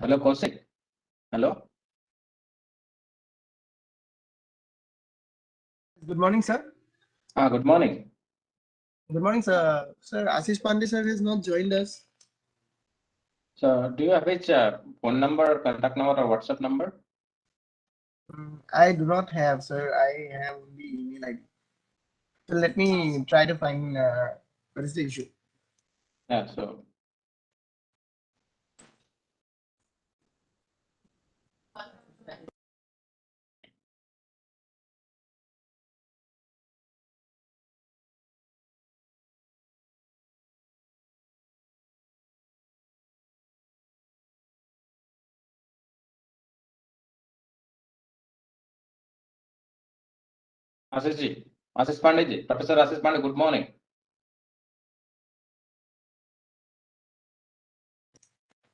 Hello, Kaushik. Hello. Good morning, sir. Good morning. Good morning, sir. Sir, Ashish Pandey sir has not joined us. So, do you have which phone number, contact number, or WhatsApp number? I do not have, sir. I have the email ID. So let me try to find what is the issue. Yeah. So, Ashish ji, Ashish Pandey ji, Professor Ashish Pandey. Good morning.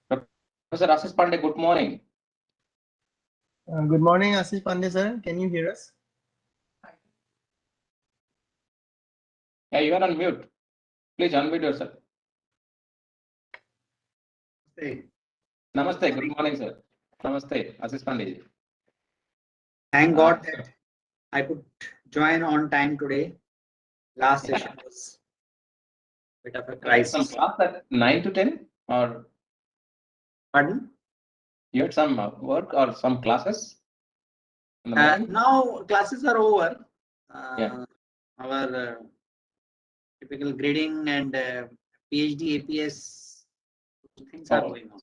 Professor Ashish Pandey. Good morning. Good morning, Ashish Pandey sir. Can you hear us? Yeah, you are on mute. Please unmute yourself. Hey. Namaste. Good morning, sir. Namaste, Ashish Pandey ji. Thank God that I could join on time today. Last session was a bit of a crisis. Some class at 9 to 10, or Pardon? you had some work or some classes in the morning? Now classes are over. Yeah. Our typical grading and PhD APS things are going on.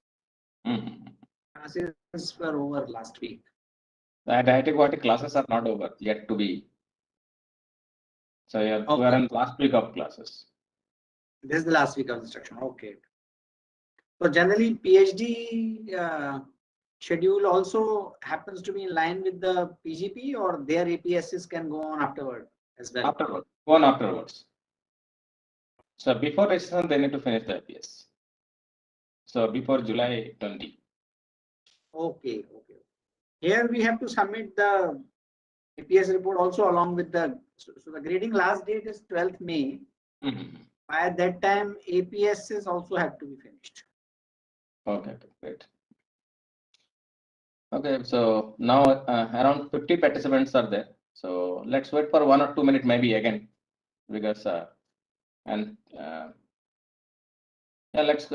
Mm-hmm. Classes were over last week. The IIT Guwahati classes are not over yet to be. So we are in last week of classes. This is the last week of instruction. Okay. So generally PhD schedule also happens to be in line with the PGP, or their APSs can go on afterward as well? Afterwards. Go on afterwards. So before registration, they need to finish the APS. So before July 20. Okay. Here we have to submit the APS report also along with the, so the grading last date is 12th May. Mm-hmm. By that time, APSs also have to be finished. Okay, great. Okay, so now around 50 participants are there. So let's wait for 1 or 2 minutes maybe again, because yeah, let's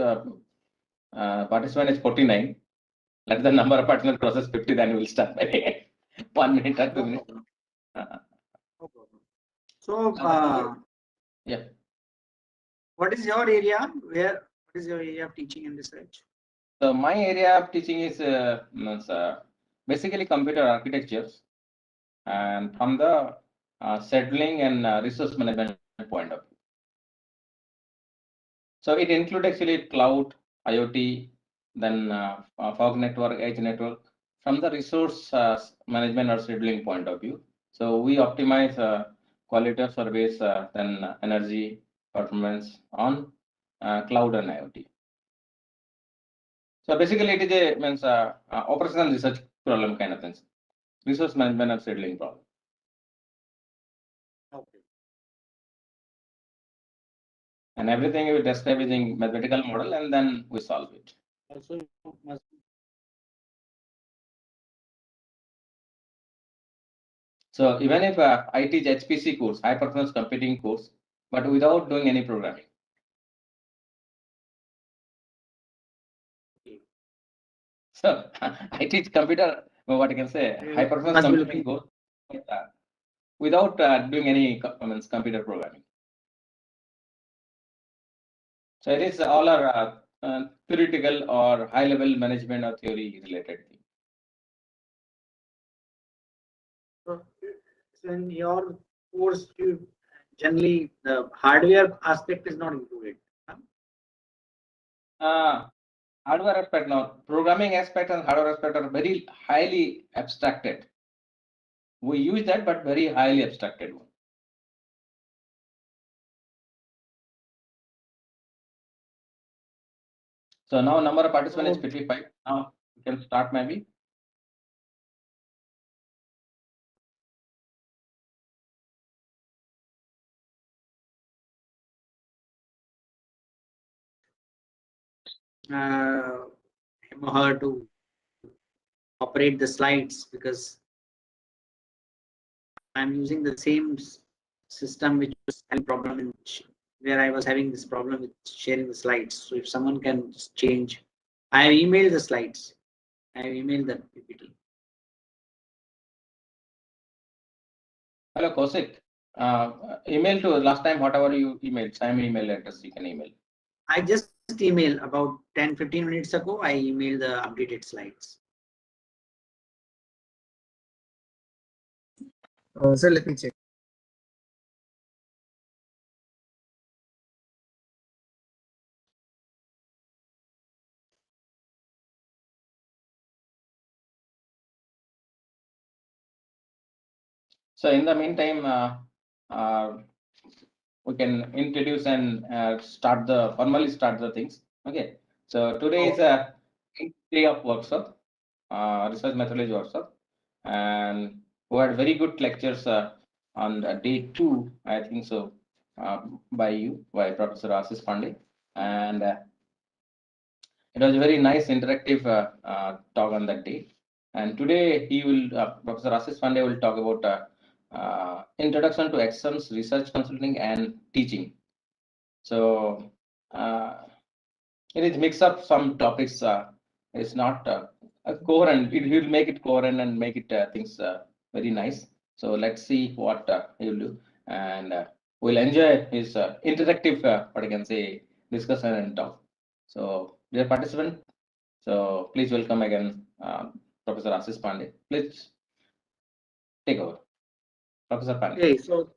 participant is 49. Let the number of participants process 50, then we'll start by 1 minute or 2 minutes. No problem. So yeah. What is your area? What is your area of teaching and research? So my area of teaching is basically computer architectures, and from the scheduling and resource management point of view. So it includes actually cloud, IoT, then fog network, edge network, from the resource management or scheduling point of view. So we optimize quality of service, then energy performance on cloud and IoT. So basically, it is a means operational research problem kind of things, resource management and scheduling problem. Okay. And everything we describe using mathematical model, and then we solve it. Also, must. So even if I teach HPC course, high performance computing course, but without doing any programming. So I teach computer, what I can say, high performance computing course, without doing any computer programming. So it is all our theoretical or high level management or theory related thing. So in your course, generally the hardware aspect is not included. Hardware aspect, now programming aspect and hardware aspect are very highly abstracted. We use that, but very highly abstracted one. So now number of participants is 55. Now we can start maybe. him or her to operate the slides, because I'm using the same system which was having problem in where I was having this problem with sharing the slides. So if someone can just change, I have emailed the slides. I have emailed the PPT. Hello, Kosik. Email to last time, whatever you emailed, same email address you can email. I just emailed about 10-15 minutes ago. I emailed the updated slides. Sir, let me check. So in the meantime, we can introduce and formally start the things. Okay. So today is a day of workshop, research methodology workshop, and we had very good lectures on day 2, I think so, by Professor Ashish Pandey, and it was a very nice interactive talk on that day. And today Professor Ashish Pandey will talk about introduction to exams, research consulting, and teaching. So it is mix up some topics. It's not coherent. He will make it coherent and make it things very nice. So let's see what he will do, and we'll enjoy his interactive, what I can say, discussion and talk. So dear participant, so please welcome again Professor Ashish Pandey. Please take over, Professor Pandey. Okay, so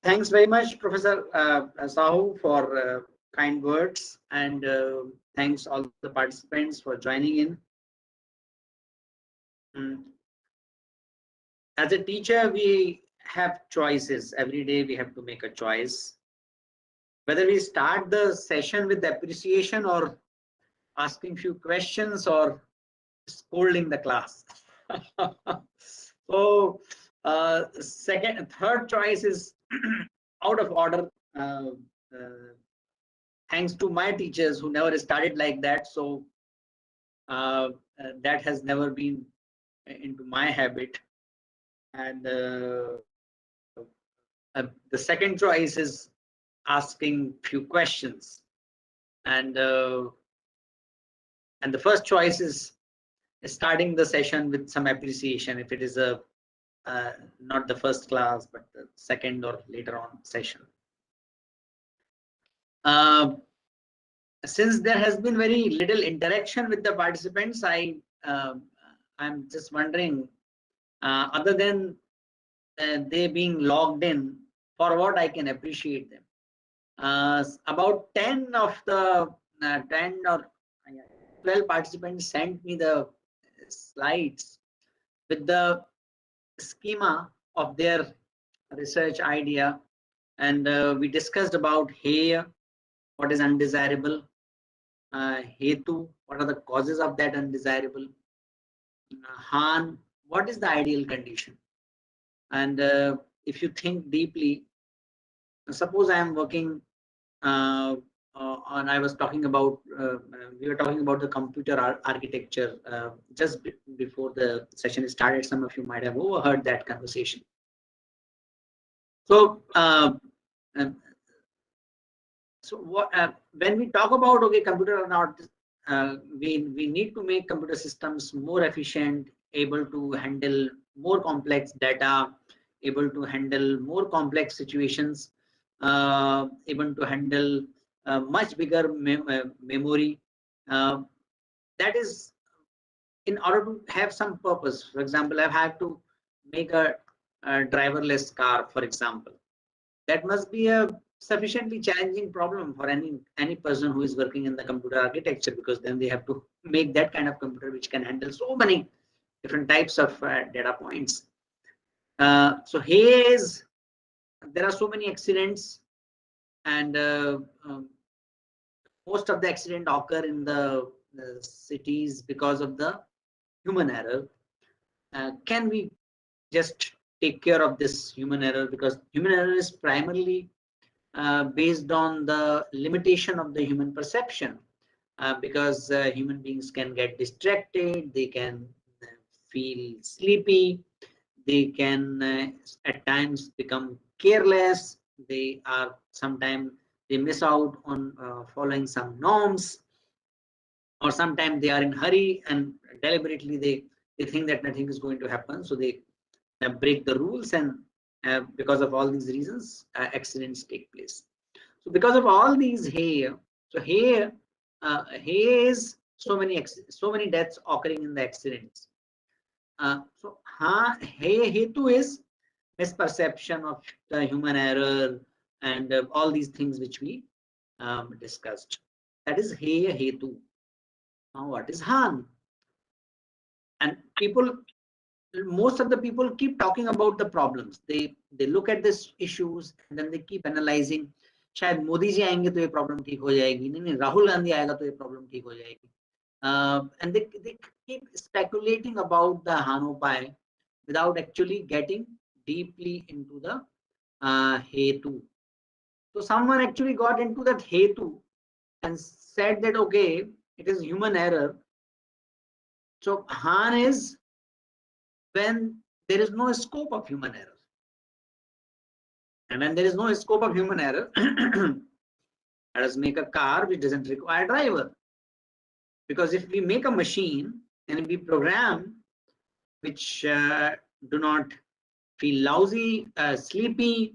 thanks very much, Professor Sahu, for kind words, and thanks all the participants for joining in. As a teacher, we have choices. Every day we have to make a choice. Whether we start the session with appreciation or asking few questions or scolding the class. So third choice is out of order. Thanks to my teachers who never started like that. So that has never been into my habit. And the second choice is asking few questions. And the first choice is starting the session with some appreciation, if it is not the first class, but the second or later on session. Since there has been very little interaction with the participants, I'm just wondering, other than they being logged in, for what I can appreciate them. About 10 of the 10 or 12 participants sent me the slides with the schema of their research idea, and we discussed about Hey, what is undesirable, Hetu, what are the causes of that undesirable, Han, what is the ideal condition. And if you think deeply, suppose I am working I was talking about, we were talking about the computer architecture just before the session started. Some of you might have overheard that conversation. So, when we talk about computer or not, we need to make computer systems more efficient, able to handle more complex data, able to handle more complex situations, able to handle much bigger memory. That is in order to have some purpose. For example, I've had to make a driverless car, for example. That must be a sufficiently challenging problem for any person who is working in the computer architecture, because then they have to make that kind of computer which can handle so many different types of data points. So there are so many accidents, and most of the accidents occur in the cities because of the human error. Can we just take care of this human error? Because human error is primarily based on the limitation of the human perception. because human beings can get distracted, they can feel sleepy, they can at times become careless, they are sometimes they miss out on following some norms, or sometimes they are in hurry and deliberately they think that nothing is going to happen, so they break the rules, and because of all these reasons accidents take place. So because of all these here, so here is so many deaths occurring in the accidents. So hetu is misperception of the human error and all these things which we discussed. That is hetu. Now what is han? And people, most of the people keep talking about the problems. They look at these issues and then they keep analyzing. शायद मोदी जी आएंगे तो ये problem ठीक हो जाएगी, नहीं राहुल गांधी आएगा तो ये प्रॉब्लम ठीक हो जाएगी. And they keep speculating about the Hanopay without actually getting deeply into the hetu. So someone actually got into that hetu and said that okay, it is human error. So Han is when there is no scope of human error. And when there is no scope of human error, let us make a car which doesn't require a driver. Because if we make a machine and we program which do not feel lousy, sleepy,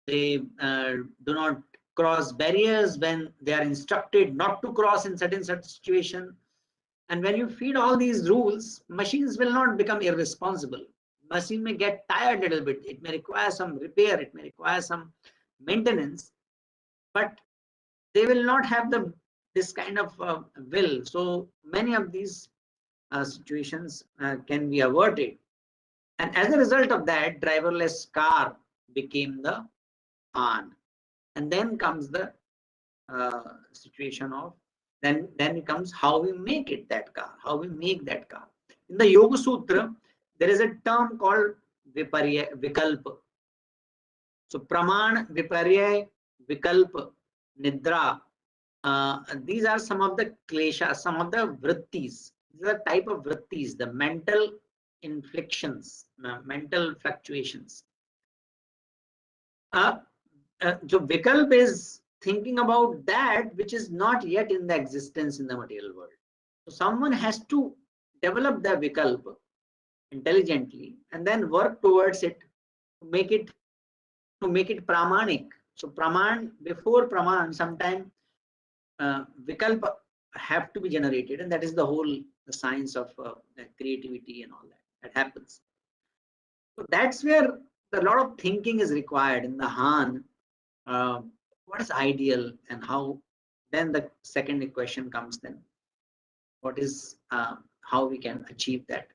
they do not cross barriers when they are instructed not to cross in certain situation. And when you feed all these rules, machines will not become irresponsible. Machine may get tired a little bit. It may require some repair. It may require some maintenance, but they will not have this kind of will. So many of these situations can be averted. And as a result of that, driverless car became the Han. And then comes the situation of then it comes how we make it that car, how we make that car. In the Yoga Sutra, there is a term called vikalpa. So praman, viparya, vikalpa, nidra. These are some of the klesha, some of the vrittis. These are type of vrittis, the mental inflictions, mental fluctuations. So vikalp is thinking about that which is not yet in the existence in the material world. So someone has to develop the vikalpa intelligently and then work towards it to make it pramanik. So praman, before praman, sometime vikalpa have to be generated, and that is the whole science of creativity and all that happens. So that's where a lot of thinking is required in the Han. What is ideal and how? Then the second question comes then. What is how we can achieve that?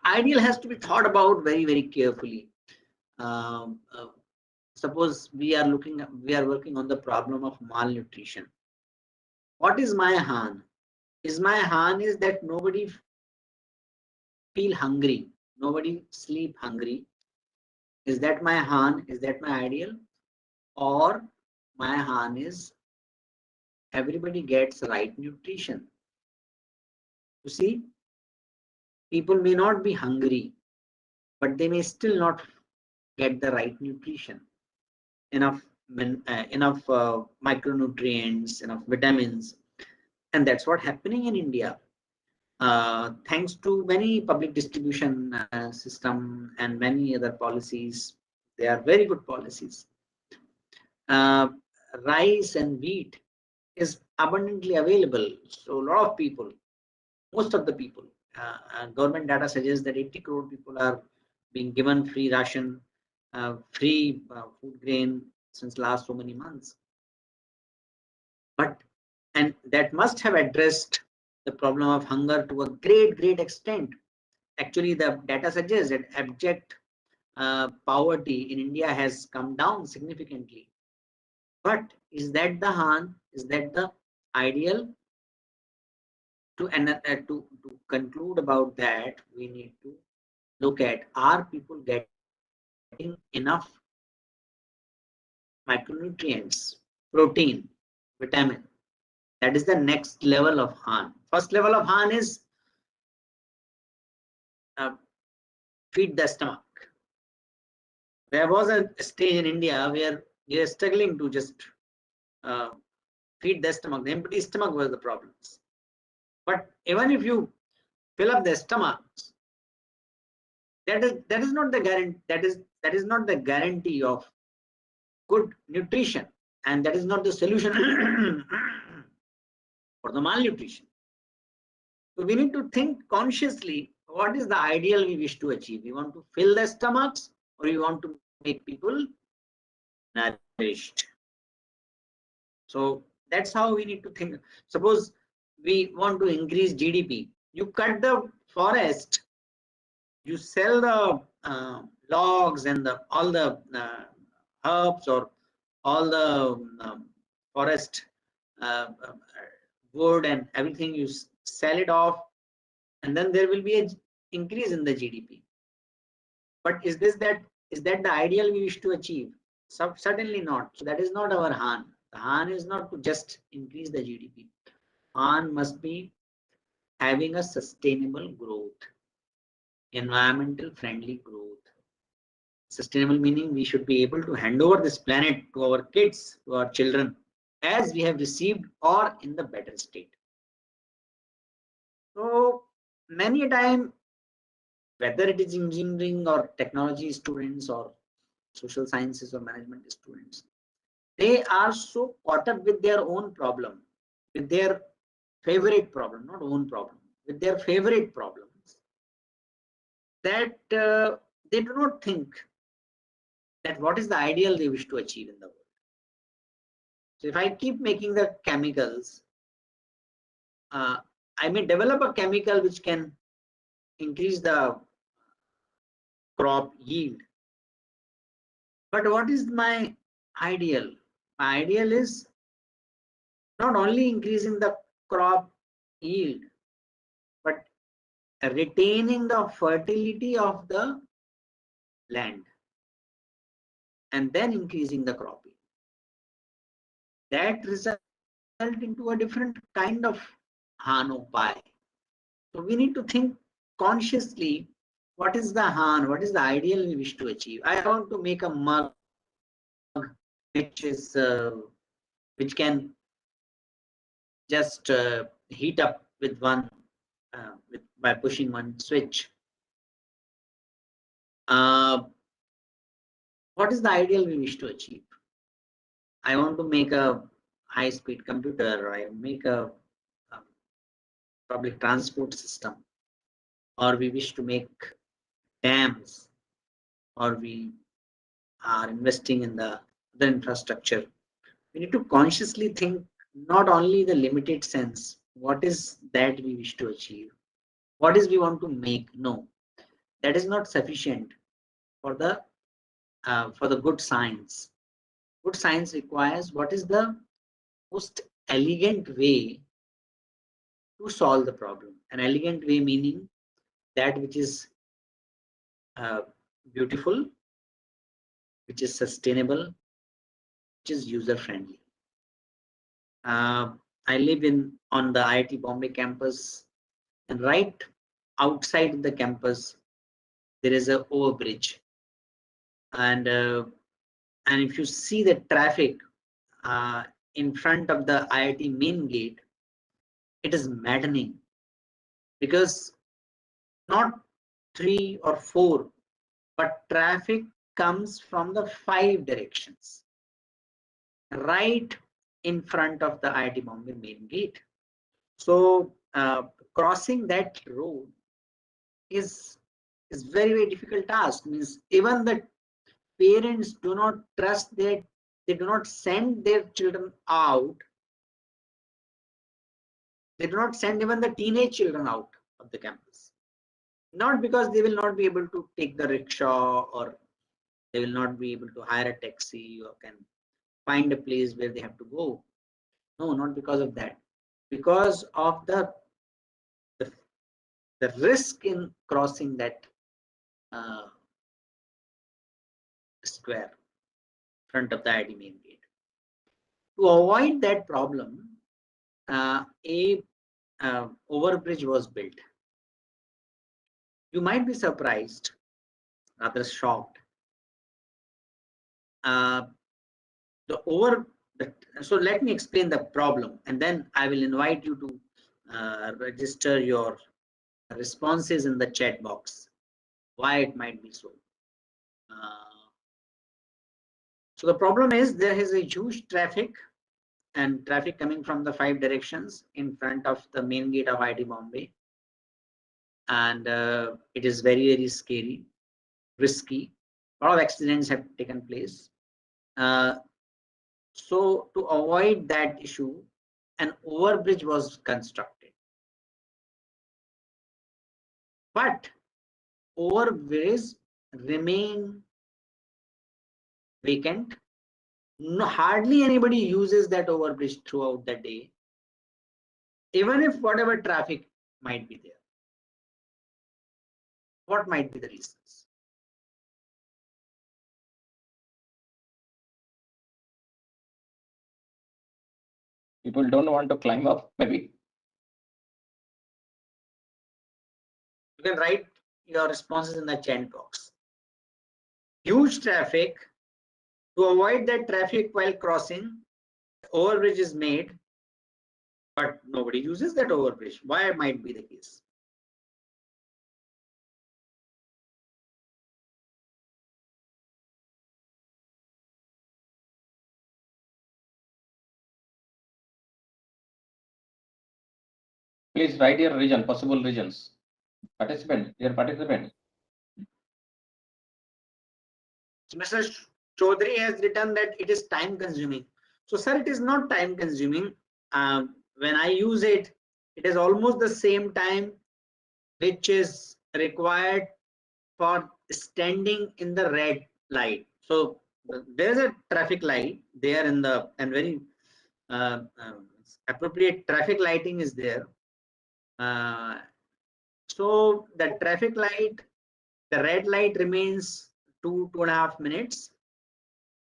Ideal has to be thought about very, very carefully. Suppose we are working on the problem of malnutrition. What is my Han? Is my Han is that nobody feel hungry, nobody sleep hungry. Is that my Han? Is that my ideal? Or my Han is everybody gets right nutrition. You see, people may not be hungry, but they may still not get the right nutrition, enough micronutrients, enough vitamins, and that's what happening in India. Thanks to many public distribution system and many other policies, they are very good policies. Rice and wheat is abundantly available. So a lot of people, most of the people, government data suggests that 80 crore people are being given free ration, free food grain since last so many months. And that must have addressed the problem of hunger to a great extent. Actually, the data suggests that abject poverty in India has come down significantly. But is that the Han? Is that the ideal? To conclude about that, we need to look at, are people getting enough micronutrients, protein, vitamin, That is the next level of Han. First level of Han is feed the stomach. There was a stage in India where we were struggling to just feed the stomach. The empty stomach was the problems. But even if you fill up the stomachs, that is not the guarantee. That is not the guarantee of good nutrition, and that is not the solution for the malnutrition. So we need to think consciously, what is the ideal we wish to achieve? We want to fill the stomachs, or we want to make people nourished. So that's how we need to think. Suppose we want to increase GDP. You cut the forest, you sell the logs and all the herbs or all the forest wood and everything, you sell it off, and then there will be an increase in the GDP. But is that the ideal we wish to achieve? Certainly not. So that is not our Han. The Han is not to just increase the GDP. Han must be having a sustainable growth, environmental friendly growth. Sustainable meaning we should be able to hand over this planet to our kids, to our children, as we have received or in the better state. So many a time, whether it is engineering or technology students or social sciences or management students, they are so caught up with their own problem, with their favorite problem, not own problem, with their favorite problems, that they do not think that what is the ideal they wish to achieve in the world. So if I keep making the chemicals, I may develop a chemical which can increase the crop yield. But what is my ideal? My ideal is not only increasing the crop yield, but retaining the fertility of the land and then increasing the crop yield. That result into a different kind of Han pie. So we need to think consciously, what is the Han, what is the ideal we wish to achieve? I want to make a mug which is which can just heat up with one by pushing one switch. What is the ideal we wish to achieve? I want to make a high-speed computer, or I make a public transport system, or we wish to make dams, or we are investing in the other infrastructure. We need to consciously think not only the limited sense, what is that we wish to achieve, what is we want to make. No, that is not sufficient for the good science. Good science requires what is the most elegant way to solve the problem. An elegant way meaning that which is beautiful, which is sustainable, which is user friendly. I live on the IIT Bombay campus, and right outside the campus there is a overbridge, and if you see the traffic in front of the IIT main gate, it is maddening, because not 3 or 4, but traffic comes from the 5 directions right in front of the IIT Bombay main gate. So crossing that road is very, very difficult task. Means even the parents do not trust that they do not send their children out. They do not send even the teenage children out of the campus. Not because they will not be able to take the rickshaw, or they will not be able to hire a taxi, or can find a place where they have to go. No, not because of that. Because of the risk in crossing that square front of the IIT main gate. To avoid that problem, a overbridge was built. You might be surprised, rather shocked. So let me explain the problem, and then I will invite you to register your responses in the chat box. Why it might be so. So the problem is there is a huge traffic coming from the 5 directions in front of the main gate of IIT Bombay, and it is very, very scary, risky. A lot of accidents have taken place. So to avoid that issue, an overbridge was constructed. But overbridges remain vacant. No, hardly anybody uses that overbridge throughout the day, even if whatever traffic might be there. What might be the reasons? People don't want to climb up, maybe. You can write your responses in the chat box. Huge traffic. To avoid that traffic while crossing, overbridge is made, but nobody uses that overbridge. Why might be the case? Please write your region, possible regions. Participant, dear participant. So Mr. Chaudhary has written that it is time consuming. So sir, it is not time consuming. When I use it, it is almost the same time which is required for standing in the red light. So there's a traffic light there in the, and very appropriate traffic lighting is there. So the traffic light, the red light remains 2.5 minutes,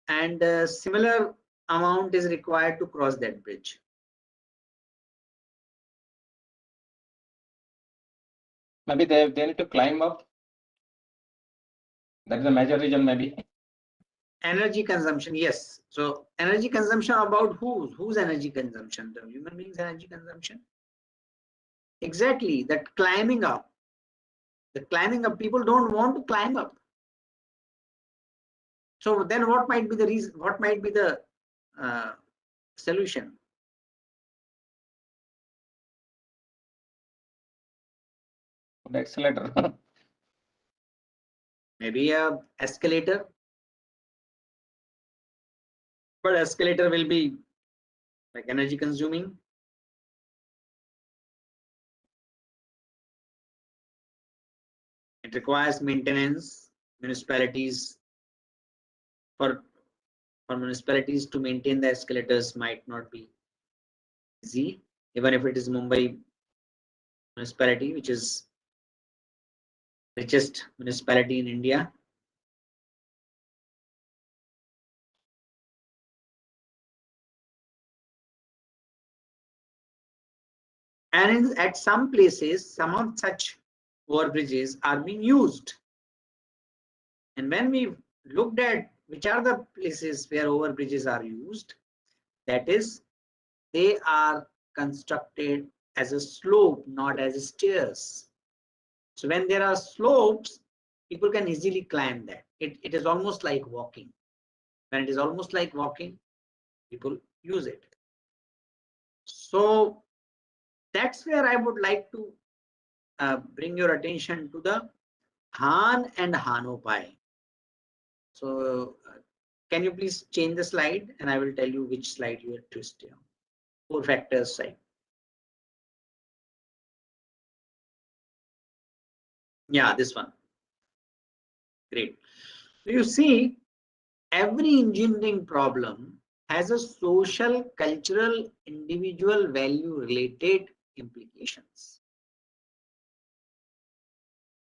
and similar amount is required to cross that bridge. Maybe they need to climb up. That is a major reason, maybe. Energy consumption, yes. So energy consumption about whose energy consumption? The human beings' energy consumption. Exactly, that climbing up. The climbing up, people don't want to climb up. So then what might be the reason? What might be the solution? The accelerator. Maybe a escalator. But escalator will be like energy consuming. It requires maintenance. Municipalities, for municipalities to maintain the escalators might not be easy, even if it is Mumbai municipality, which is richest municipality in India. And at some places, some of such overbridges are being used. And when we looked at which are the places where overbridges are used, that is, they are constructed as a slope, not as stairs. So when there are slopes, people can easily climb that. It is almost like walking. When it is almost like walking, people use it. So that's where I would like to bring your attention to the Han and Hanopai. So can you please change the slide, and I will tell you which slide you have to stay on. 4 factors side. Yeah, this one. Great. So you see, every engineering problem has a social, cultural, individual value related implications.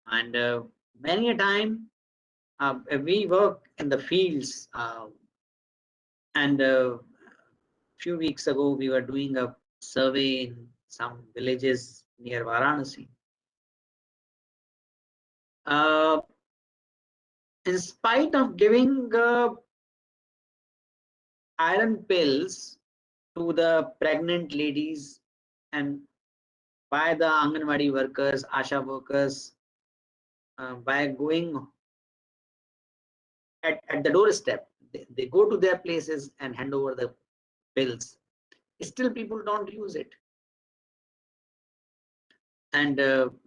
And many a time we work in the fields, and a few weeks ago we were doing a survey in some villages near Varanasi. In spite of giving iron pills to the pregnant ladies and by the Anganwadi workers, Asha workers, by going at the doorstep, they go to their places and hand over the pills. Still, people don't use it. And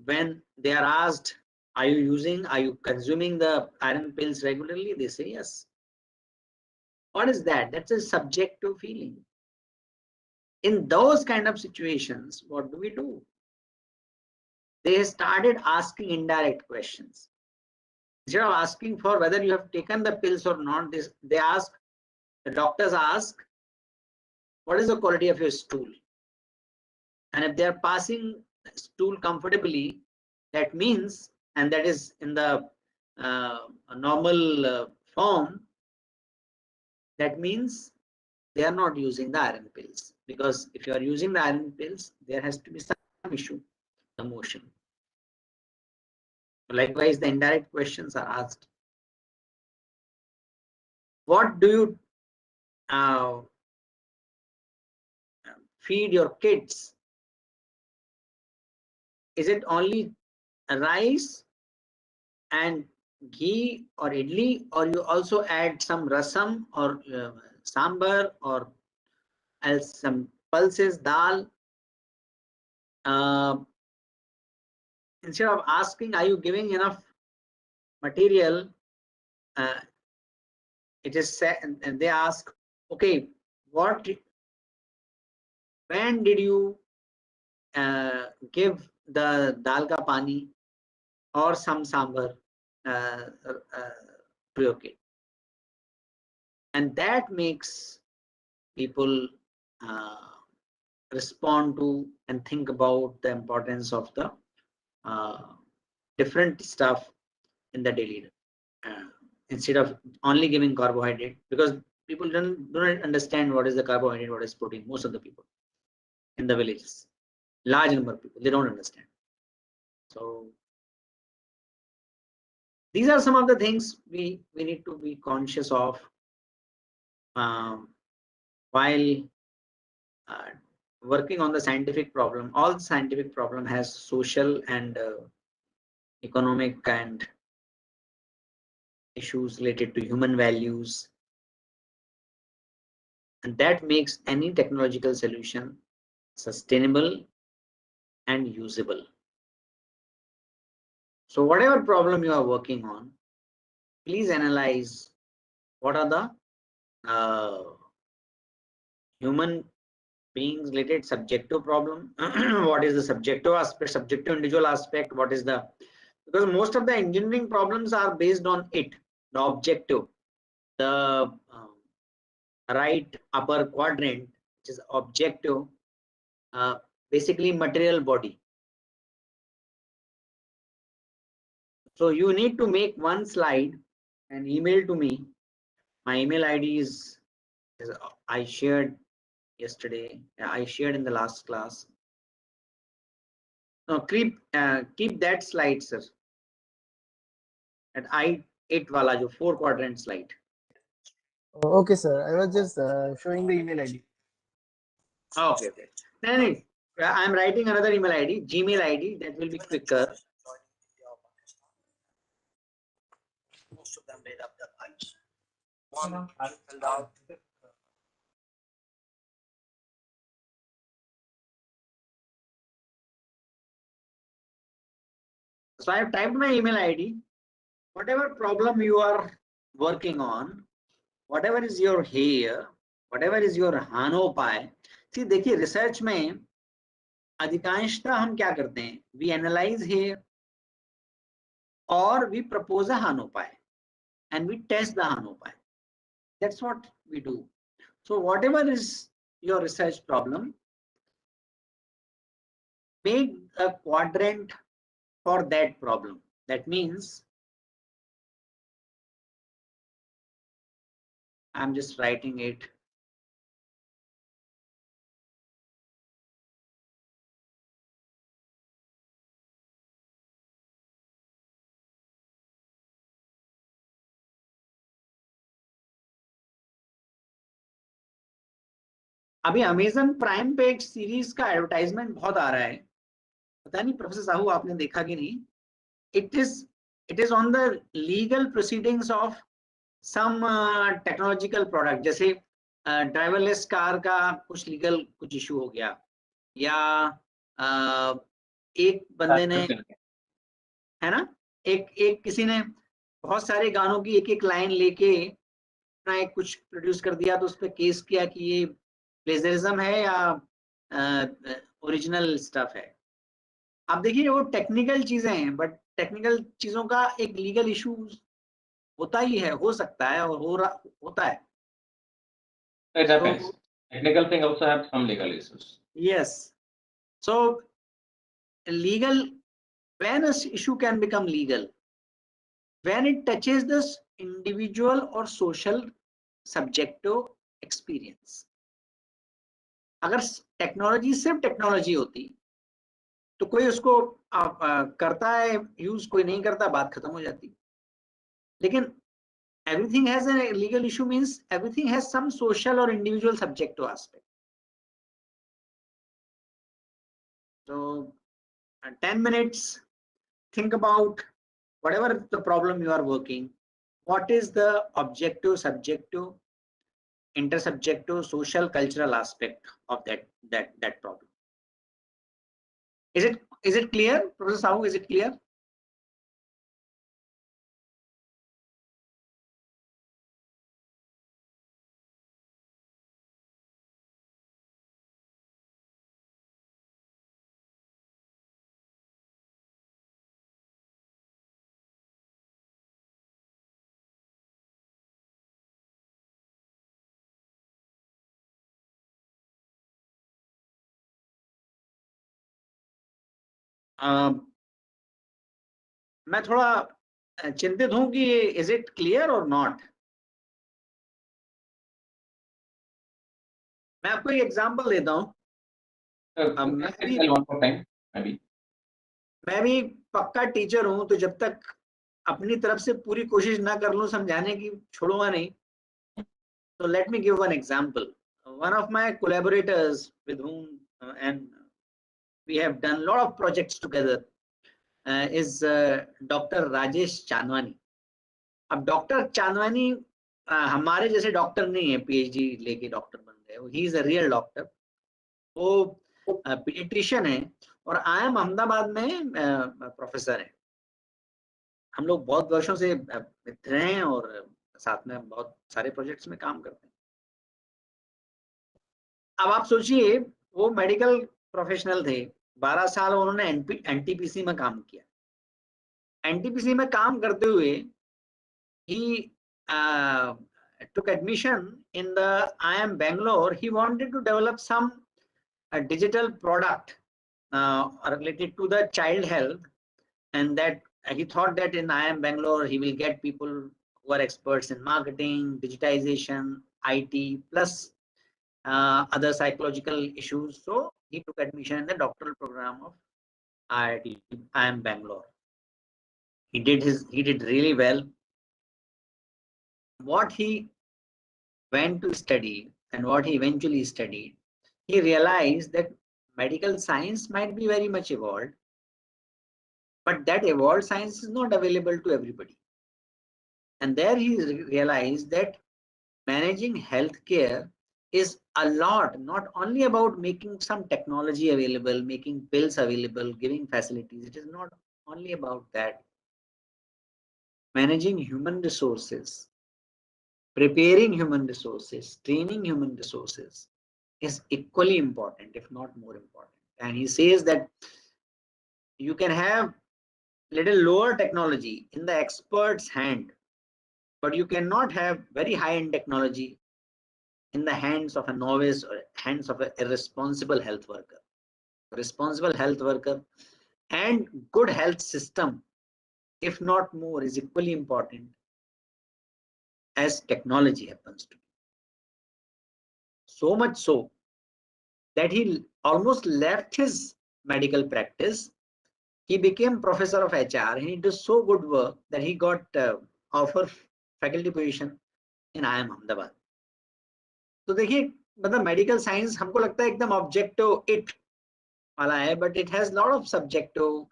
when they are asked, are you consuming the iron pills regularly? They say yes. What is that? That's a subjective feeling. In those kind of situations, what do? They started asking indirect questions. Instead of asking for whether you have taken the pills or not, the doctors ask, what is the quality of your stool? And if they are passing stool comfortably, that means, and that is in the normal form, that means they are not using the iron pills. Because if you are using the iron pills, there has to be some issue, the motion. Likewise, the indirect questions are asked. What do you feed your kids? Is it only rice and ghee or idli, or you also add some rasam or sambar or else some pulses, dal? Instead of asking, are you giving enough material? It is said, and they ask, okay, when did you give the dal ka pani or some sambar to your kid? And that makes people respond to and think about the importance of the different stuff in the daily instead of only giving carbohydrate, because people do not understand what is the carbohydrate, what is protein. Most of the people in the villages, large number of people, they don't understand. So these are some of the things we need to be conscious of while working on the scientific problem. All scientific problem has social and economic and issues related to human values, and that makes any technological solution sustainable and usable. So whatever problem you are working on, please analyze what are the human beings related subjective problem. What is the subjective aspect, subjective individual aspect? What is the, because most of the engineering problems are based on it, the objective, the right upper quadrant, which is objective, basically material body. So you need to make one slide and email to me. My email ID is I shared yesterday. I shared in the last class. Now keep that slide, sir. At I8 wala jo 4-quadrant slide. Okay, sir. I was just showing the email ID. Okay. Then I'm writing another email ID, Gmail ID. That will be quicker. Most of them made up their minds. One filled out. So I have typed my email ID. Whatever problem you are working on, whatever is your here, whatever is your हानोपाय. See, देखिए research में अधिकांशतः हम क्या करते हैं? We analyze here or we propose a हानोपाय and we test the हानोपाय. That's what we do. So whatever is your research problem, make a quadrant for that problem. That means I'm just writing it. अभी Amazon prime पे एक series का advertisement बहुत आ रहा है, पता नहीं professor Sahu आपने देखा कि नहीं. It is on the legal proceedings of some technological product, जैसे ड्राइवरलेस कार का कुछ लीगल कुछ इशू हो गया, या एक बंदे ने, है ना, एक किसी ने बहुत सारे गानों की एक एक लाइन लेके अपना एक कुछ प्रोड्यूस कर दिया, तो उस पर केस किया कि ये प्लेजरिज्म है या ओरिजिनल स्टफ है. आप देखिए वो टेक्निकल चीजें हैं, बट टेक्निकल चीजों का एक लीगल इशू होता ही है, हो सकता है और होता है. It happens. Technical thing also have some legal issues. Yes. So legal, when an issue can become legal, when it touches this individual or social subjective experience. अगर टेक्नोलॉजी सिर्फ टेक्नोलॉजी होती तो कोई उसको करता है यूज, कोई नहीं करता, बात खत्म हो जाती. लेकिन everything has a legal issue means everything has some social or individual subjective aspect. So 10 minutes, think about whatever the problem you are working, what is the objective, subjective, intersubjective, social, cultural aspect of that problem. Is it clear, Professor Sahu? Is it clear? मैं थोड़ा चिंतित हूं कि is it clear और not. मैं आपको एक example देता हूं. मैं भी पक्का टीचर हूं, तो जब तक अपनी तरफ से पूरी कोशिश ना कर लूं समझाने की, छोड़ूंगा नहीं. So let me give one example. One of my collaborators with whom and we have done a lot of projects together is Dr. Rajesh Chandwani. अब डॉक्टर चांदवानी हमारे जैसे डॉक्टर नहीं है, पीएचडी लेके डॉक्टर बन गए. He is a real doctor. वो paediatrician है और IIM अहमदाबाद में प्रोफेसर है. हम लोग बहुत वर्षों से मित्र हैं और साथ में बहुत सारे प्रोजेक्ट्स में काम करते हैं. अब आप सोचिए, वो मेडिकल प्रोफेशनल थे, 12 साल उन्होंने एनटीपीसी में काम किया. एनटीपीसी में काम करते हुए he took admission in the IIM Bangalore. He wanted to develop some digital product related to the child health, and that he thought that in IIM Bangalore he will get people who are experts in marketing, digitization, IT, plus other psychological issues. So he took admission in the doctoral program of IIM Bangalore. He did really well. What he went to study and what he eventually studied, he realized that medical science might be very much evolved, but that evolved science is not available to everybody. And there he realized that managing healthcare is a lot, not only about making some technology available, making pills available, giving facilities. It is not only about that. Managing human resources, preparing human resources, training human resources is equally important, if not more important. And he says that you can have little lower technology in the expert's hand, but you cannot have very high-end technology in the hands of a novice or hands of an irresponsible health worker. Responsible health worker and good health system, if not more, is equally important as technology happens to be. So much so that he almost left his medical practice. He became professor of HR, and he did so good work that he got offer faculty position in IIM Ahmedabad. तो देखिए मतलब medical science हमको लगता है एकदम objective it वाला है, but it has lot of subjective,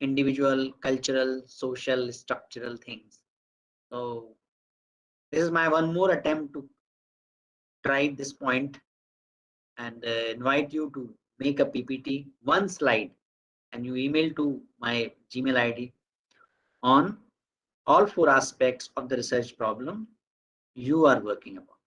individual, cultural, social, structural things. So this is my one more attempt to try this point and invite you to make a PPT, one slide, and you email to my Gmail ID on all 4 aspects of the research problem you are working upon.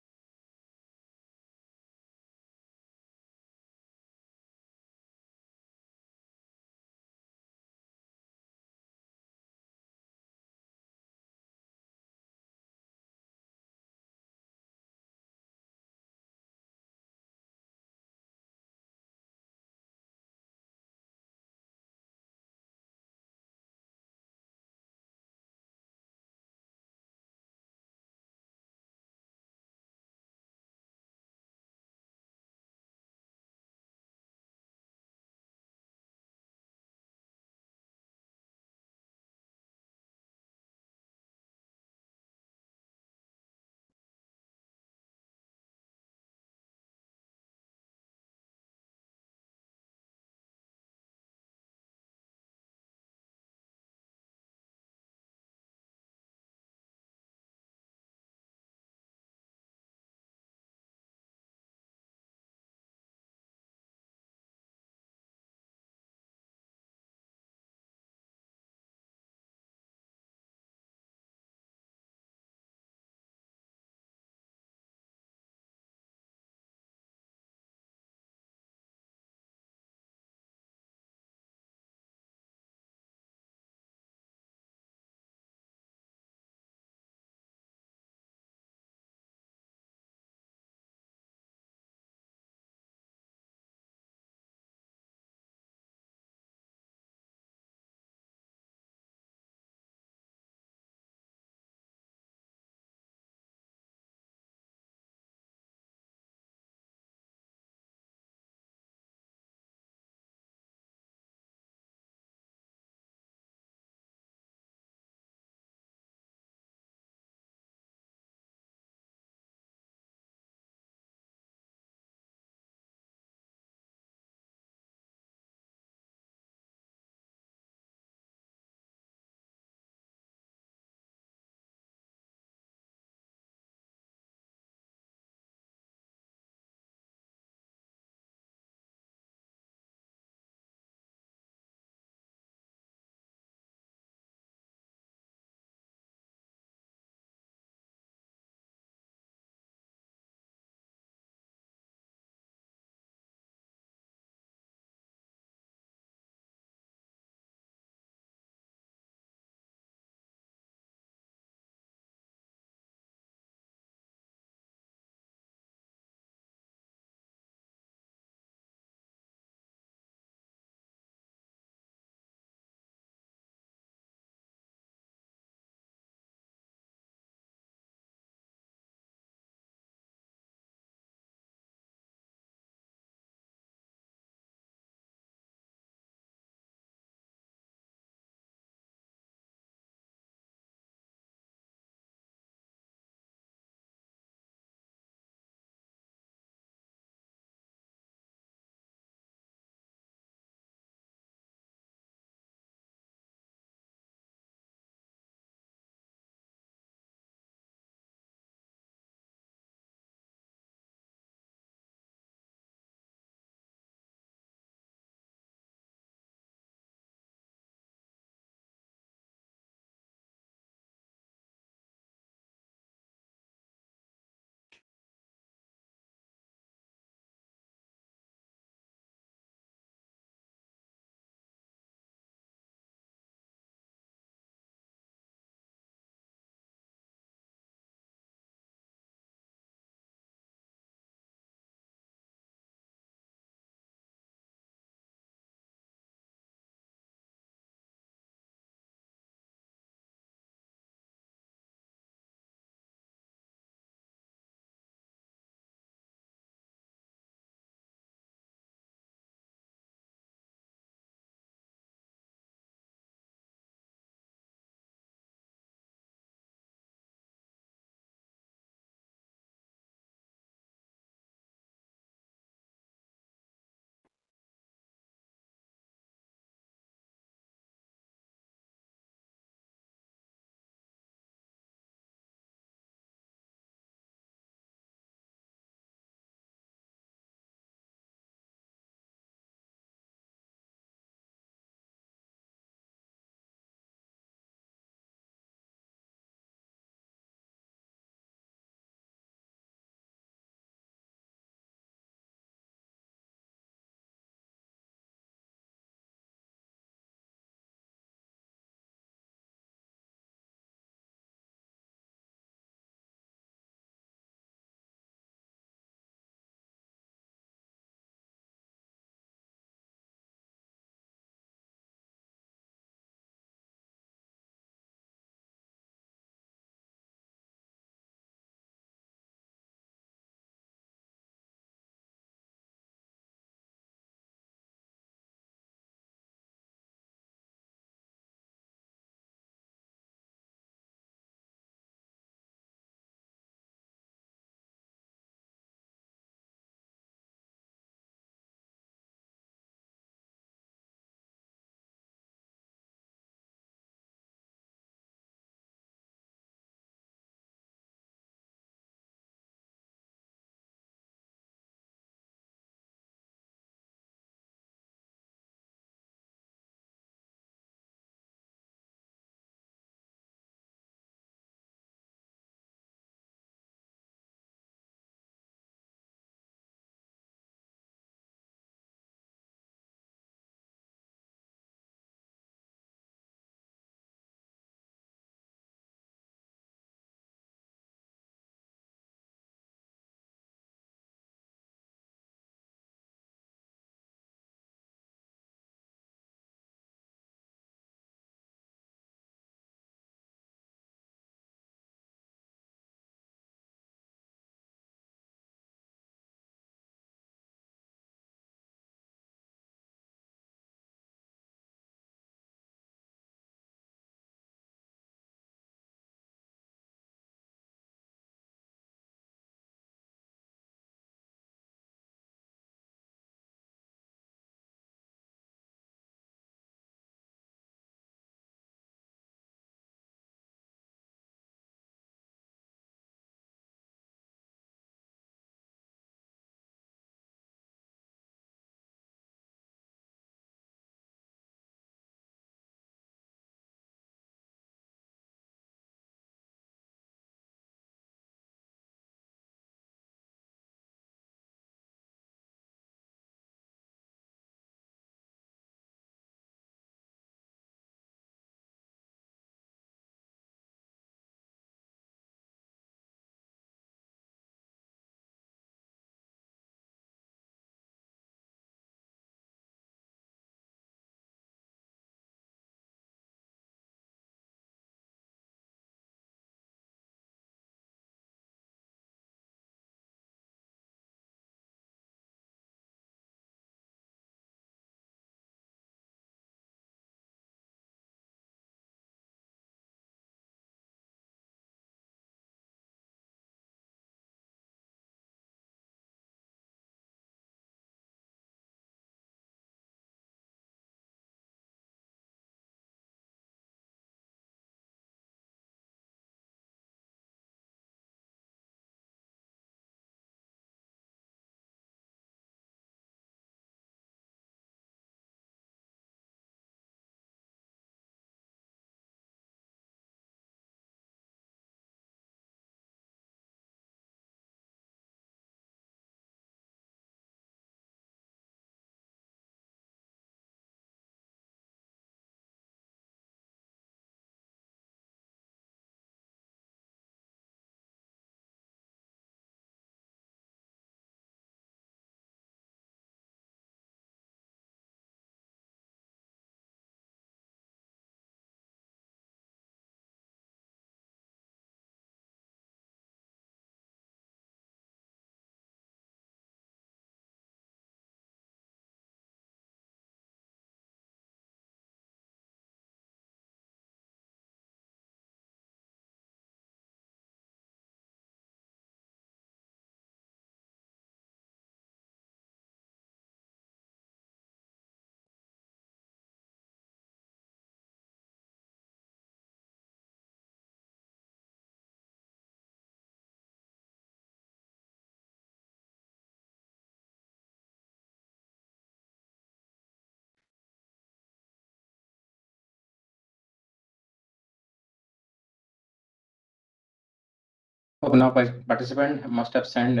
Hope now participant must have sent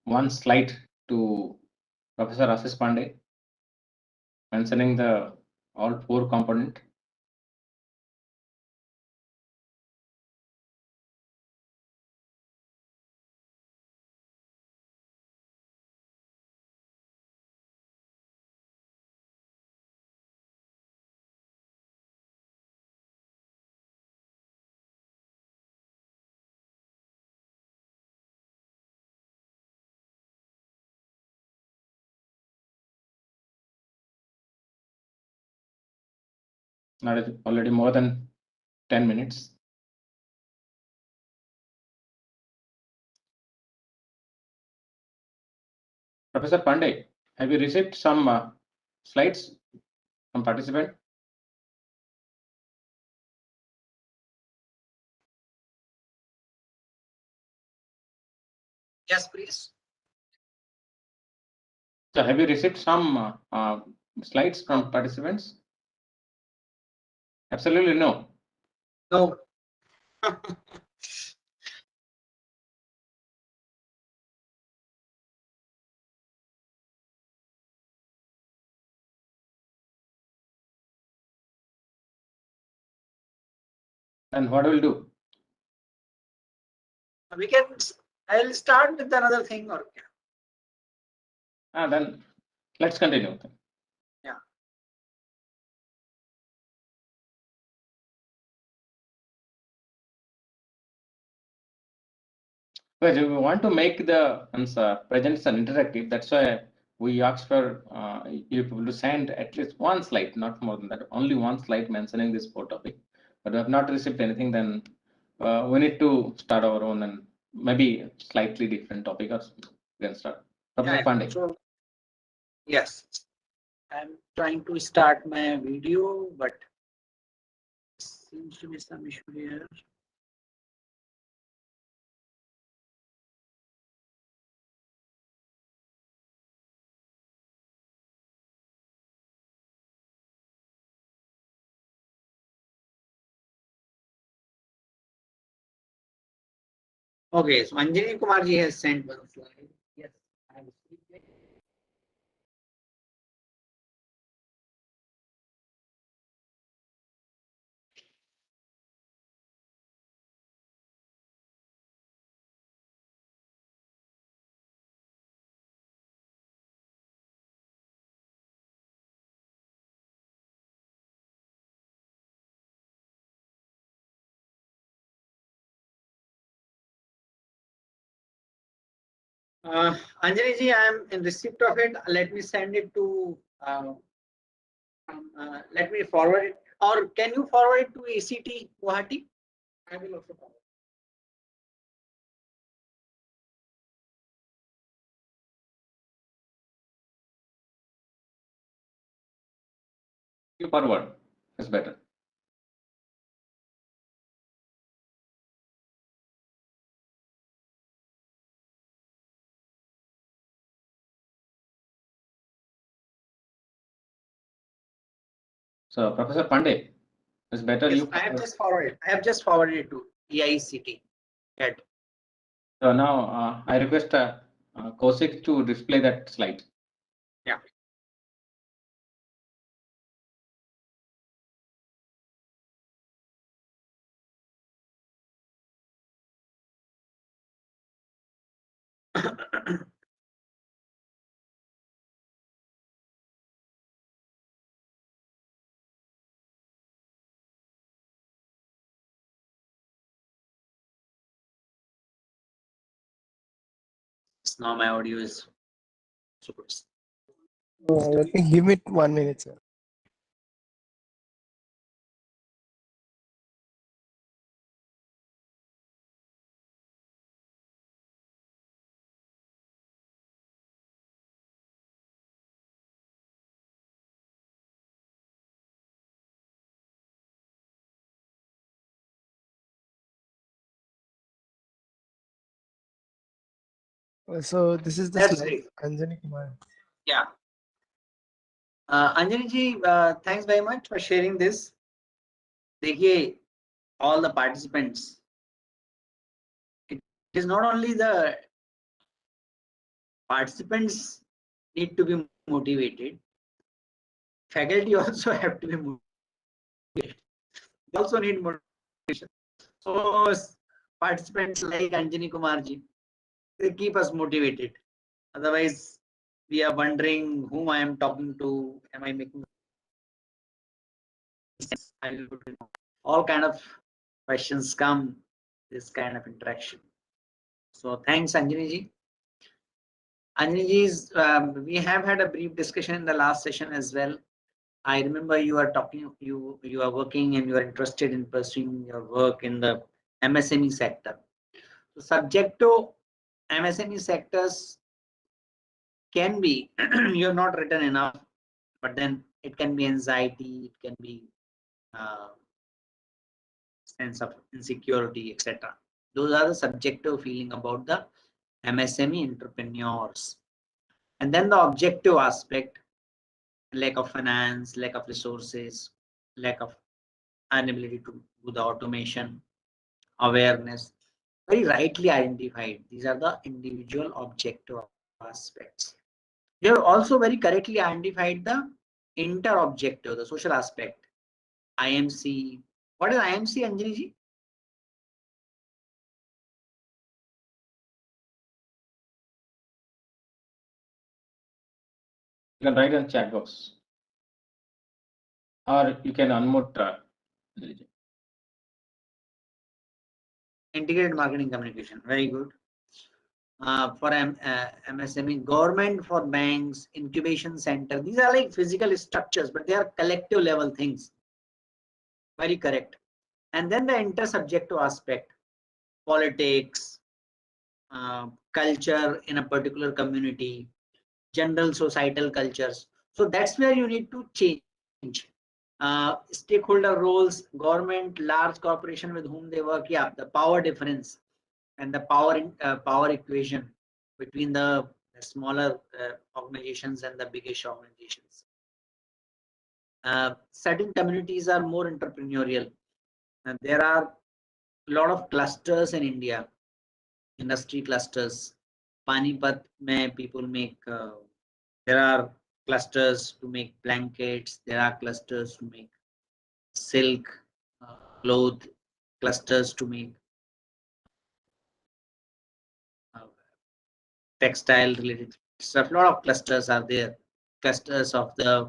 one slide to Professor Ashish Pandey mentioning the all 4 component. Now it's already more than 10 minutes. Professor Pandey, have you received some slides from participant? Yes, please. So have you received some slides from participants? Absolutely no. No. And what will do? We can. I'll start with another thing, or Then let's continue. yeah. Well, we want to make the presentation interactive. That's why we asked for you people to send at least one slide, not more than that. Only one slide mentioning this 4 topic. But we have not received anything. Then we need to start our own and maybe slightly different topic. Or we can start. Professor Pandey. So, yes, I'm trying to start my video, but seems to be some issue here. Okay, so Anjani Kumarji has sent one slide. Yes, I have received it. Anjani ji, I am in receipt of it. Let me send it to. Let me forward it, or can you forward it to ICT Guwahati? I will also forward. You forward. It's better. So Professor Pandey, it's better Yes, you. I have just forwarded. I have just forwarded it to EICT. Head. So now I request Kaushik to display that slide. Yeah. Now my audio is super. Let me give it 1 minute, sir. So this is the That's slide. great. Anjani Kumar. Yeah. Anjani ji, thanks very much for sharing this. देखिए, all the participants, it It is not only the participants need to be motivated, faculty also have to be motivated. They also need motivation. So participants like Anjani Kumarji, they keep us motivated. Otherwise, we are wondering whom I am talking to. Am I making sense? All kind of questions come. This kind of interaction. So thanks, Anjani ji. Anjani ji, we have had a brief discussion in the last session as well. I remember you are talking. You are working and you are interested in pursuing your work in the MSME sector. So subject to MSME sectors can be you have not written enough, but then it can be anxiety, it can be sense of insecurity, etc. Those are the subjective feeling about the MSME entrepreneurs. And then the objective aspect, lack of finance, lack of resources, lack of inability to do the automation, awareness, very rightly identified. These are the individual objective aspects. You have also very correctly identified the inter-objective, the social aspect. IMC. What is IMC, Anjani ji? You can write in chat box. Or you can unmute. Integrated marketing communication. Very good. For MSME, government, for banks, incubation center. These are like physical structures, but they are collective level things. Very correct. And then the intersubjective aspect, politics, culture in a particular community, general societal cultures. So that's where you need to change. Stakeholder roles, government, large corporation with whom they work. Yeah, the power difference and the power equation between the smaller organizations and the biggest organizations. Certain communities are more entrepreneurial. There are a lot of clusters in India, industry clusters. Panipat mein people make, there are clusters to make blankets, there are clusters to make silk, cloth, clusters to make textile related stuff. A lot of clusters are there. Clusters of the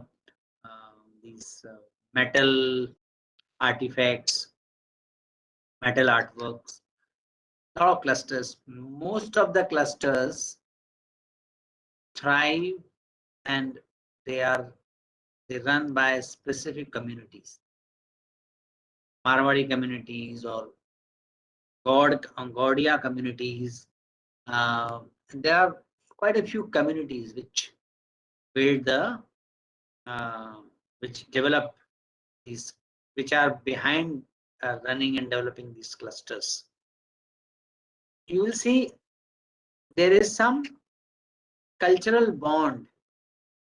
these metal artifacts, metal artworks. A lot of clusters. Most of the clusters thrive and they run by specific communities, Marwari communities or Gaudiya communities. There are quite a few communities which build the which develop these, which are behind running and developing these clusters. You will see there is some cultural bond,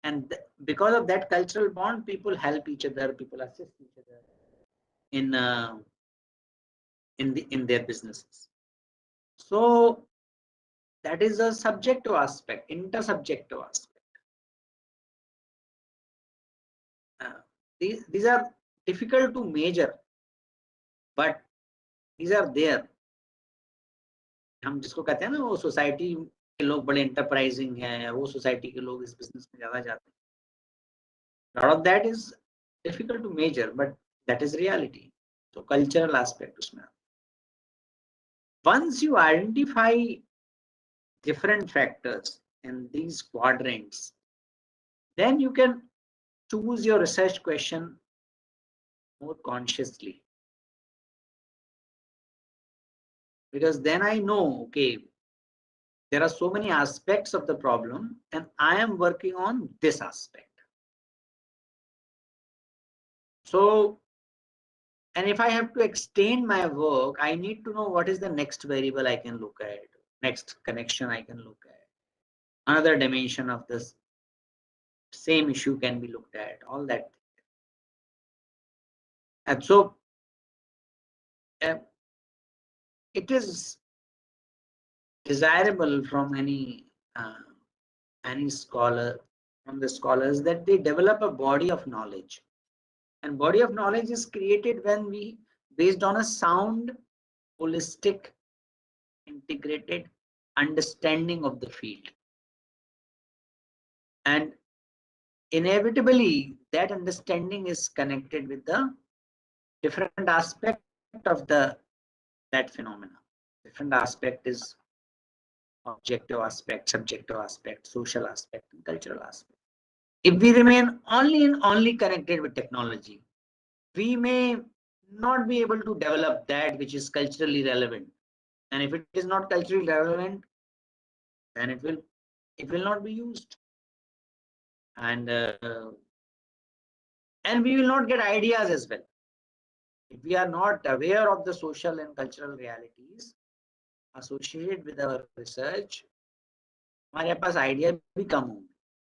and because of that cultural bond, people help each other, people assist each other in their businesses. So that is a subjective aspect, intersubjective aspect. These are difficult to measure, but these are there. हम जिसको कहते हैं ना, वो society के लोग बड़े enterprising हैं, वो सोसाइटी के लोग इस बिजनेस में ज्यादा जाते हैं. A lot of that is difficult to measure, but that is reality. So cultural aspect उसमें. Once you identify different factors in these quadrants, then you can choose your research question more consciously. Because then I know, okay, there are so many aspects of the problem and I am working on this aspect. So, and if I have to extend my work, I need to know what is the next variable I can look at, next connection I can look at, another dimension of this same issue can be looked at, all that. And so it is desirable from any scholar, from the scholars, that they develop a body of knowledge. And body of knowledge is created when we, based on a sound, holistic, integrated understanding of the field. And inevitably, that understanding is connected with the different aspect of that phenomena. Different aspect is objective aspect, subjective aspect, social aspect, and cultural aspect. If we remain only connected with technology, we may not be able to develop that which is culturally relevant. And if it is not culturally relevant, then it will not be used. And we will not get ideas as well. If we are not aware of the social and cultural realities associated with our research, हमारे पास idea भी कम होंगे.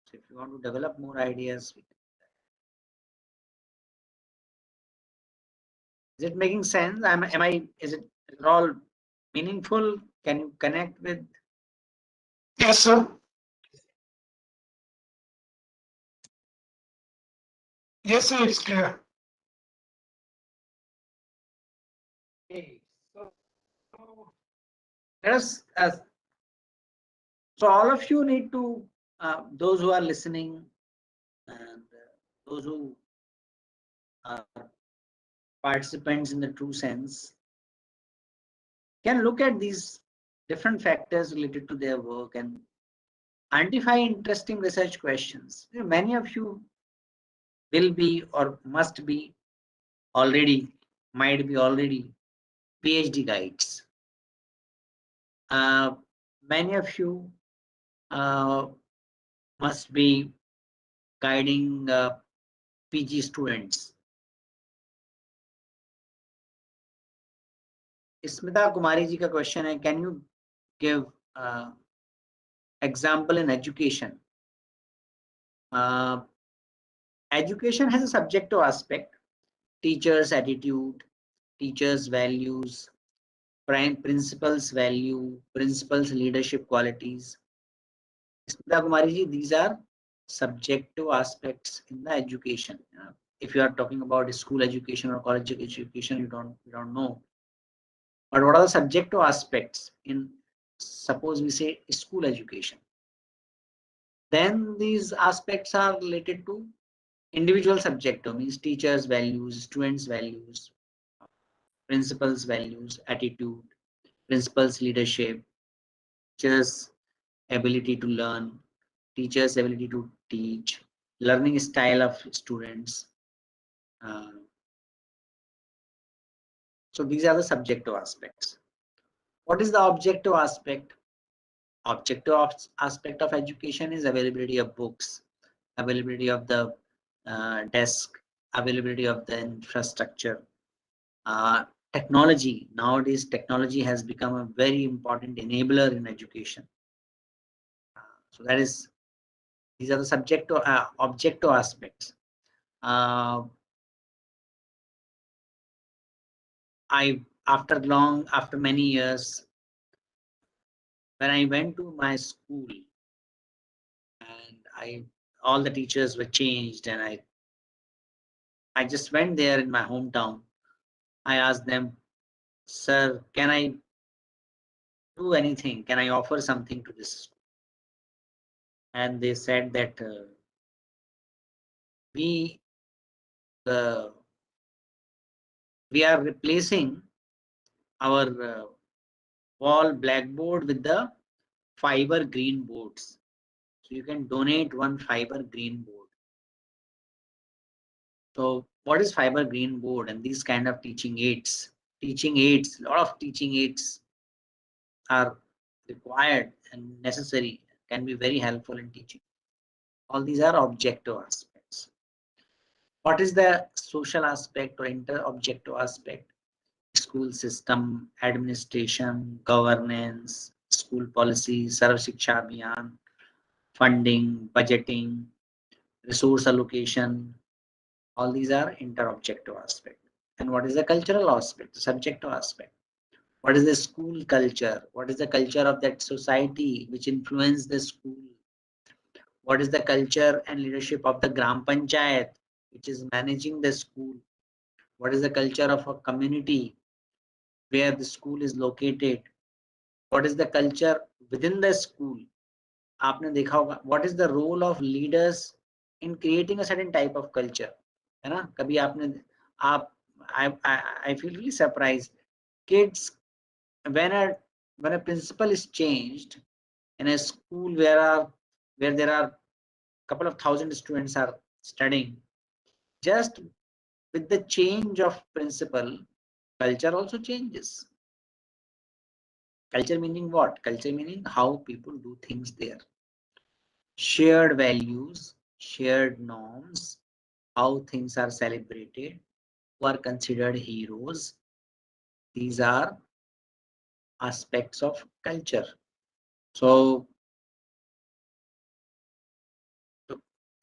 So if you want to develop more ideas, is it making sense? Is it all meaningful? Can you connect with? Yes, sir. Yes, sir, it's clear. Okay, so let us. So all of you need to, those who are listening and those who are participants in the true sense, can look at these different factors related to their work and identify interesting research questions. Many of you will be or must be already, might be already PhD guides. Many of you must be guiding PG students. Smita Kumari ji ka question hai, can you give example in education? Education has a subjective aspect, teachers' attitude, teachers' values, principals' value, principals' leadership qualities. Smita Kumari ji, these are subjective aspects in the education. If you are talking about school education or college education, you don't know. But what are the subjective aspects in, suppose we say, school education? Then these aspects are related to individual subjective, means teachers' values, students' values, principals' values, attitude, principals' leadership, teachers' ability to learn, teachers' ability to teach, learning style of students. So these are the subjective aspects. What is the objective aspect? Objective aspect of education is availability of books, availability of the desk, availability of the infrastructure. Technology, nowadays technology has become a very important enabler in education. So that is, these are the subjective objective aspects. After many years, when I went to my school and all the teachers were changed, and I just went there in my hometown. I asked them, sir, can I do anything? Can I offer something to this school? And they said that we are replacing our wall blackboard with the fiber green boards. So you can donate one fiber green board. So what is fiber green board and these kind of teaching aids? A lot of teaching aids are required and necessary, can be very helpful in teaching. All these are objective aspects. What is the social aspect or inter-objective aspect? School system, administration, governance, school policy, Sarv Shiksha Abhiyan, funding, budgeting, resource allocation. All these are inter-objective aspect. And what is the cultural aspect, the subjective aspect? What is the school culture? What is the culture of that society which influence the school? What is the culture and leadership of the Gram Panchayat, which is managing the school? What is the culture of a community where the school is located? What is the culture within the school? आपने देखा होगा, what is the role of leaders in creating a certain type of culture? है ना? कभी आपने आप I feel really surprised. Kids, when a principal is changed in a school where there are couple of thousand students are studying, just with the change of principal, culture also changes. Culture meaning what? Culture meaning how people do things there. Shared values, shared norms, how things are celebrated, who are considered heroes. These are aspects of culture. So,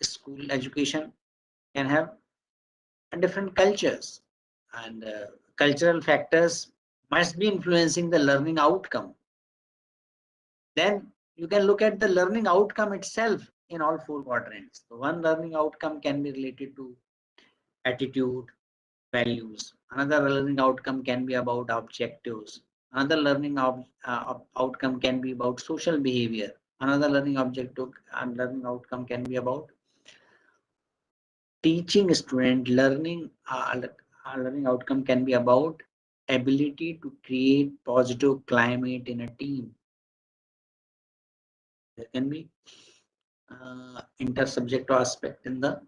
school education can have different cultures, and cultural factors must be influencing the learning outcome. Then you can look at the learning outcome itself in all four quadrants. So one learning outcome can be related to attitude, values. Another learning outcome can be about objectives. Another outcome can be about social behavior. Another learning objective and learning outcome can be about teaching student. Learning outcome can be about ability to create positive climate in a team. There can be intersubjective aspect in the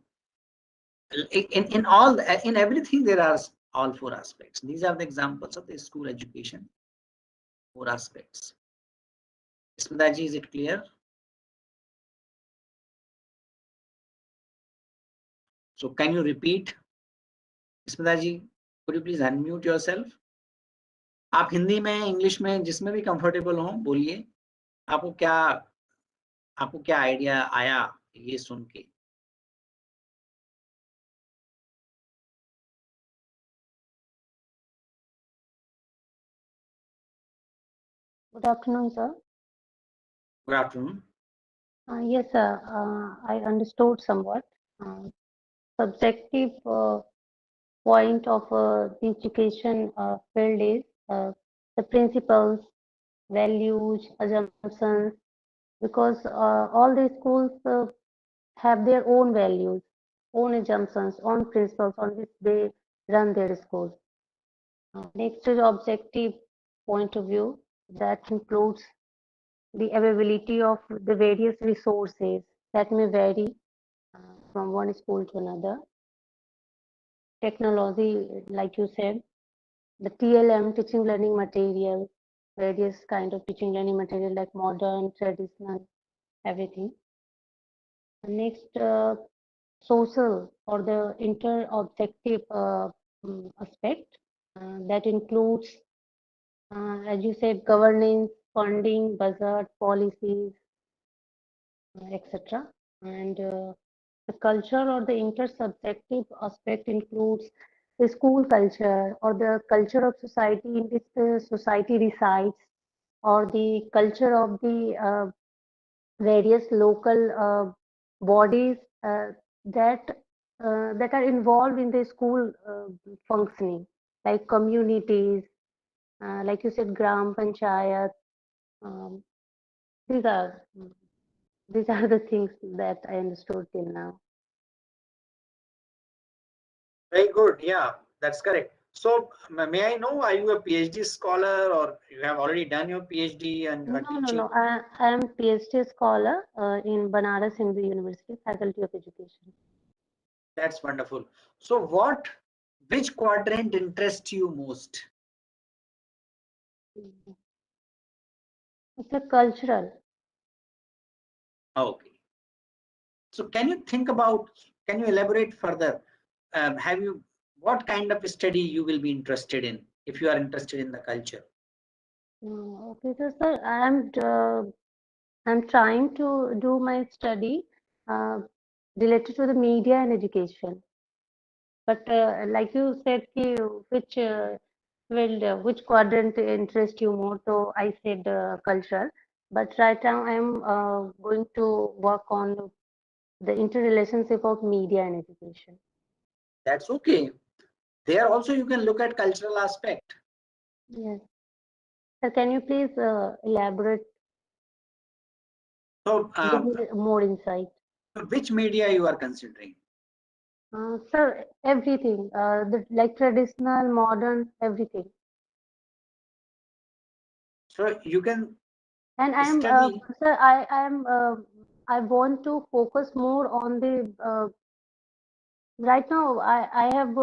in everything. There are all four aspects. These are the examples of the school education, four aspects. Smitaji, is it clear? So can you repeat? Smitaji, could you please unmute yourself? आप हिंदी में, English में, जिसमें भी comfortable हो बोलिए. आपको क्या idea आया ये सुन के? Good afternoon, sir. Good afternoon. Yes, sir. I understood somewhat. Subjective point of the education field is the principles, values, assumptions, because all the schools have their own values, own assumptions, own principles on which they run their schools. Next is objective point of view that includes the availability of the various resources that may vary from one school to another. Technology, like you said, the TLM, teaching learning material, various kind of teaching learning material like modern, traditional, everything. Next, social or the inter-objective aspect that includes, as you said, governance, funding, budget, policies, etc. And the culture or the intersubjective aspect includes the school culture or the culture of society in which the society resides, or the culture of the various local bodies that are involved in the school functioning, like communities, like you said, Gram Panchayat. Um, these are these are the things that I understood till now. Very good. Yeah, that's correct. So may I know, are you a PhD scholar or you have already done your PhD and you are teaching? No. I am PhD scholar in Banaras Hindu University, Faculty of Education. That's wonderful. So which quadrant interests you most? It's a cultural. Okay. So can you elaborate further? What kind of study you will be interested in if you are interested in the culture? Okay, so sir, I'm trying to do my study uh, related to the media and education. But like you said, which which quadrant interests you more? So I said cultural, but right now I'm going to work on the interrelationship of media and education. That's okay. There also you can look at cultural aspect. Yes. Sir, can you please elaborate, So give me more insight? which media you are considering? Sir, everything, like traditional, modern, everything. So you can And study. sir, I want to focus more on the, right now, I have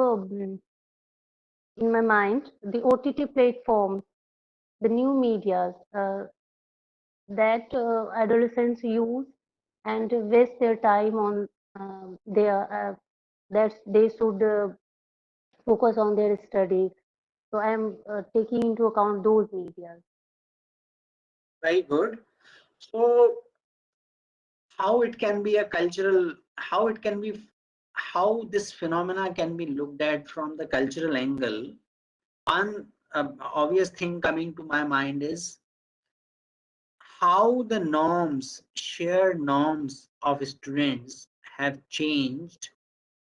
in my mind the OTT platforms, the new medias that adolescents use and waste their time on that they should focus on their studies. So I am taking into account those medias. Very good. So how it can be a cultural, how this phenomena can be looked at from the cultural angle. One obvious thing coming to my mind is how the norms, shared norms of students have changed,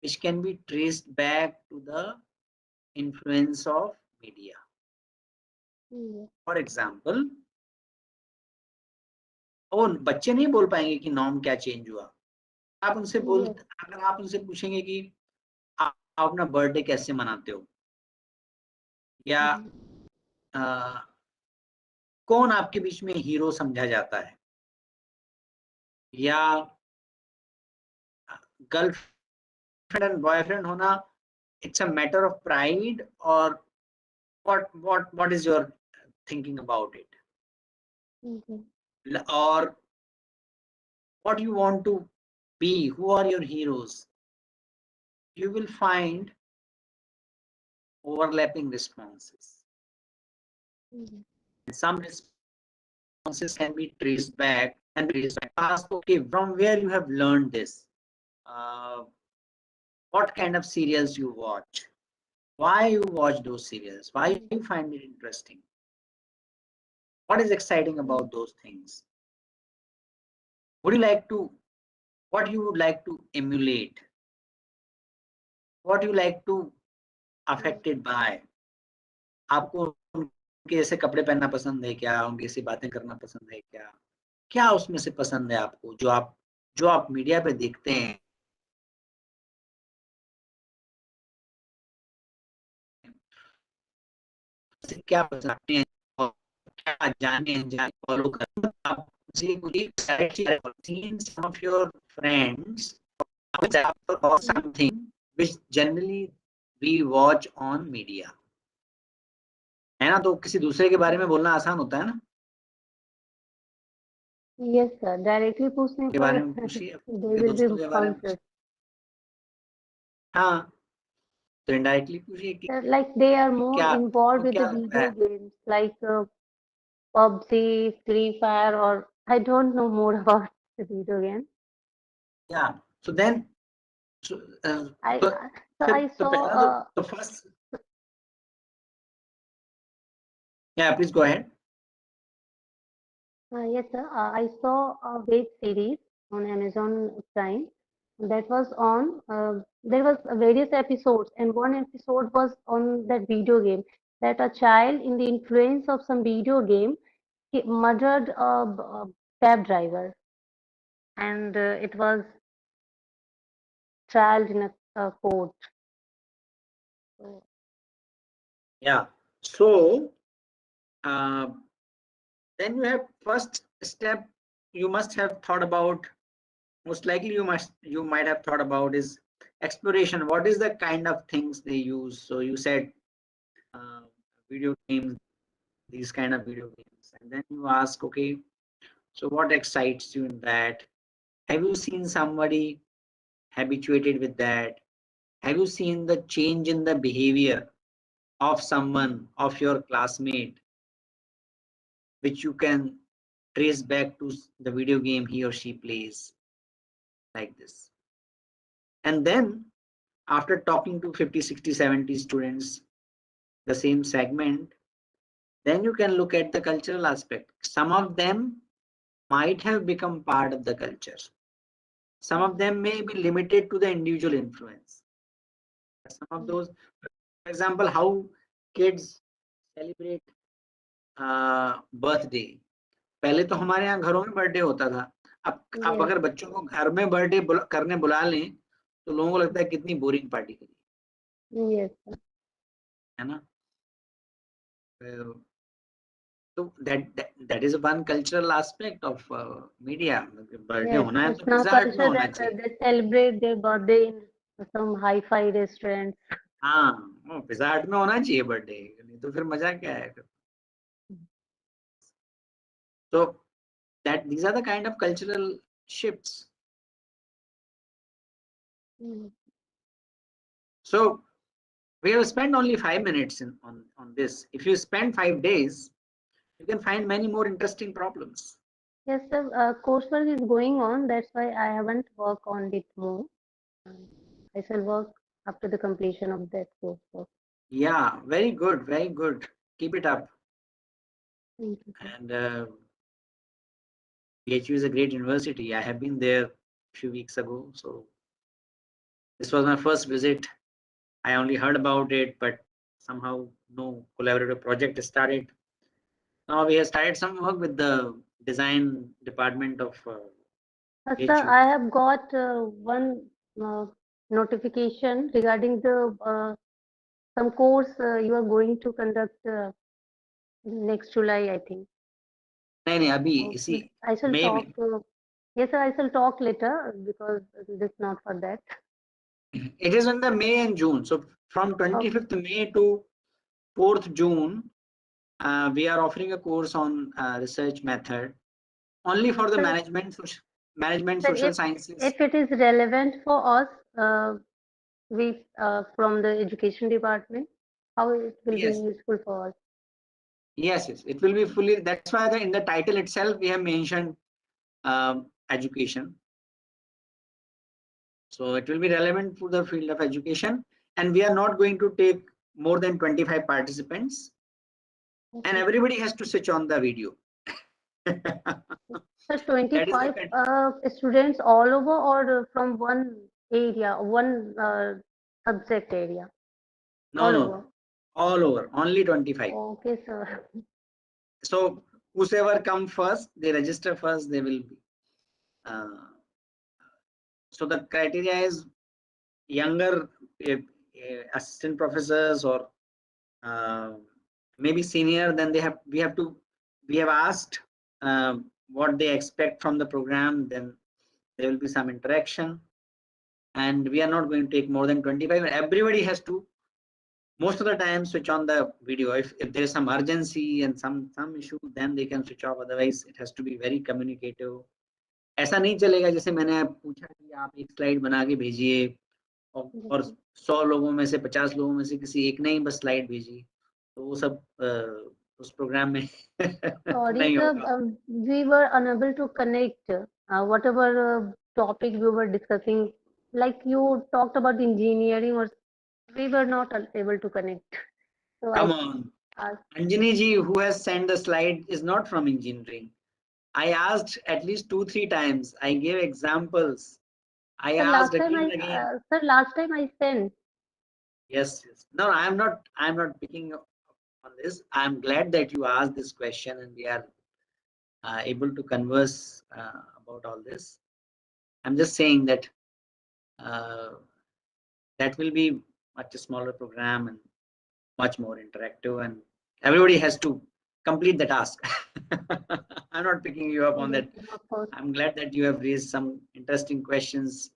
which can be traced back to the influence of media. For example, वो बच्चे नहीं बोल पाएंगे कि norm क्या change हुआ. आप उनसे बोल, अगर आप उनसे पूछेंगे कि आप अपना बर्थडे कैसे मनाते हो, या कौन आपके बीच में हीरो समझा जाता है, या गर्लफ्रेंड एंड बॉयफ्रेंड होना it's a matter of pride, और what is your thinking about it, or what you want to be, who are your heroes, you will find overlapping responses. Some responses can be traced back and asked, okay, from where you have learned this, what kind of serials you watch, why you watch those serials, why you find it interesting, what is exciting about those things, would you like to, what you would like to emulate, what you like to affected by. आपको उनके ऐसे कपड़े पहनना पसंद है क्या, उनकी ऐसी बातें करना पसंद है क्या, क्या उसमें से पसंद है आपको, जो आप मीडिया पे देखते हैं, क्या पसंद है और क्या जाने फॉलो करना. आप seen some of your friends or something which generally we watch on media, है ना. तो किसी दूसरे के बारे में बोलना आसान होता है ना. Yes, sir. Directly पूछने के पर बारे में पूछिए, they will दोस्तों be के बारे में answered. हाँ, तो इनडायरेक्टली पूछिए कि Like they are more क्या involved with the क्या video games like PUBG, Free Fire, or I don't know more about the video game. yeah. So then so I saw the first, yeah, please go ahead. yes, sir. I saw a web series on Amazon Prime that was on. There was various episodes, and one episode was on that video game. That a child, in the influence of some video game, he murdered a cab driver, and it was trialed in a court. So, Yeah. So then you have first step. You must have thought about. Most likely, you might have thought about is exploration. What is the kind of things they use? So you said video games, these kind of video games, and then you ask, okay, so what excites you in that? Have you seen somebody habituated with that? Have you seen the change in the behavior of someone, of your classmate, which you can trace back to the video game he or she plays, like this? And then after talking to 50, 60, 70 students, the same segment, then you can look at the cultural aspect. Some of them might have become part of the culture. Some of them may be limited to the individual influence. Some of those, for example, how kids celebrate birthday. पहले तो हमारे यहाँ घरों में birthday होता था. अब अगर बच्चों को घर में बर्थडे करने बुला लें तो लोगों को लगता है कितनी बोरिंग पार्टी करी. Yes, sir. है ना? So that is one cultural aspect of media. Birthday Yes, होना है it's तो now पिज़्ज़ा हट में culture होना that चाहिए. they celebrate their birthday in some hi-fi restaurants. हाँ, पिज़्ज़ा हट में होना चाहिए बर्थडे, नहीं तो फिर मजा क्या है? So that these are the kind of cultural shifts. So we have spent only 5 minutes on this. If you spend 5 days, you can find many more interesting problems. Yes, sir. Coursework is going on. That's why I haven't worked on it more. I shall work after the completion of that coursework. Yeah, very good, very good. Keep it up. Thank you, sir. And PHU is a great university. I have been there a few weeks ago. So this was my first visit. I only heard about it, but somehow no collaborative project started. Now we have started some work with the design department of Sir, PHU. I have got one notification regarding the some course you are going to conduct next July, I think. नहीं अभी Oh, इसी I shall May talk. में. Yes, sir. I shall talk later because this is not for that. It is in the May and June. So from 25th May to 4th June, we are offering a course on research method only for the Sir, management Sir, social sciences. if it is relevant for us, we from the education department, how it will Yes. be useful for us. Yes, it will be fully. That's why in the title itself we have mentioned education. So it will be relevant to the field of education, and we are not going to take more than 25 participants, and everybody has to switch on the video. So 25 students all over or from one area, one subject area? No, all over, only 25. Okay, sir. So whosoever come first, they register first, they will be. So the criteria is younger assistant professors or maybe senior. Then we have asked what they expect from the program. Then there will be some interaction, and we are not going to take more than 25. Everybody has to most of the time switch on the video. If there is some urgency and some issue, then they can switch off. Otherwise it has to be very communicative. ऐसा नहीं चलेगा जैसे मैंने पूछा कि आप एक slide बना के भेजिए और 100 लोगों में से 50 लोगों में से किसी एक ने ही बस स्लाइड भेजी, तो वो सब उस प्रोग्राम में Sorry, sir, we were unable to connect whatever topic we were discussing. Like you talked about engineering, or we were not able to connect. So Come on, Anjani ji, who has sent the slide, is not from engineering. I asked at least 2-3 times. I gave examples. I asked again and again. Sir, last time I sent. Yes. No, I'm not picking up on this. I'm glad that you asked this question and we are able to converse about all this. I'm just saying that that will be much smaller program and much more interactive, and everybody has to complete the task. I'm not picking you up on that. Of course. I'm glad that you have raised some interesting questions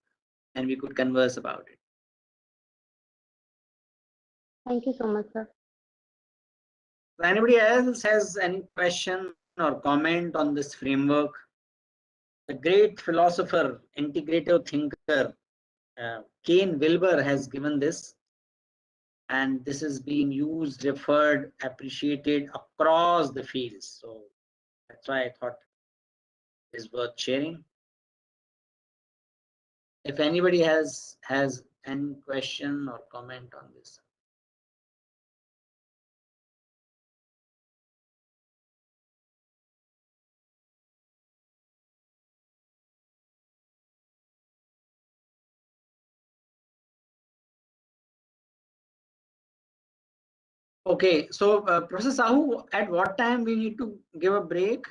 and we could converse about it. Thank you so much, sir. So anybody else has any question or comment on this framework? The great philosopher, integrative thinker, Kane Wilber has given this, and this is being used, referred, appreciated across the fields. So that's why I thought it is worth sharing. If anybody has any question or comment on this. Okay, so Professor Sahu, at what time we need to give a break?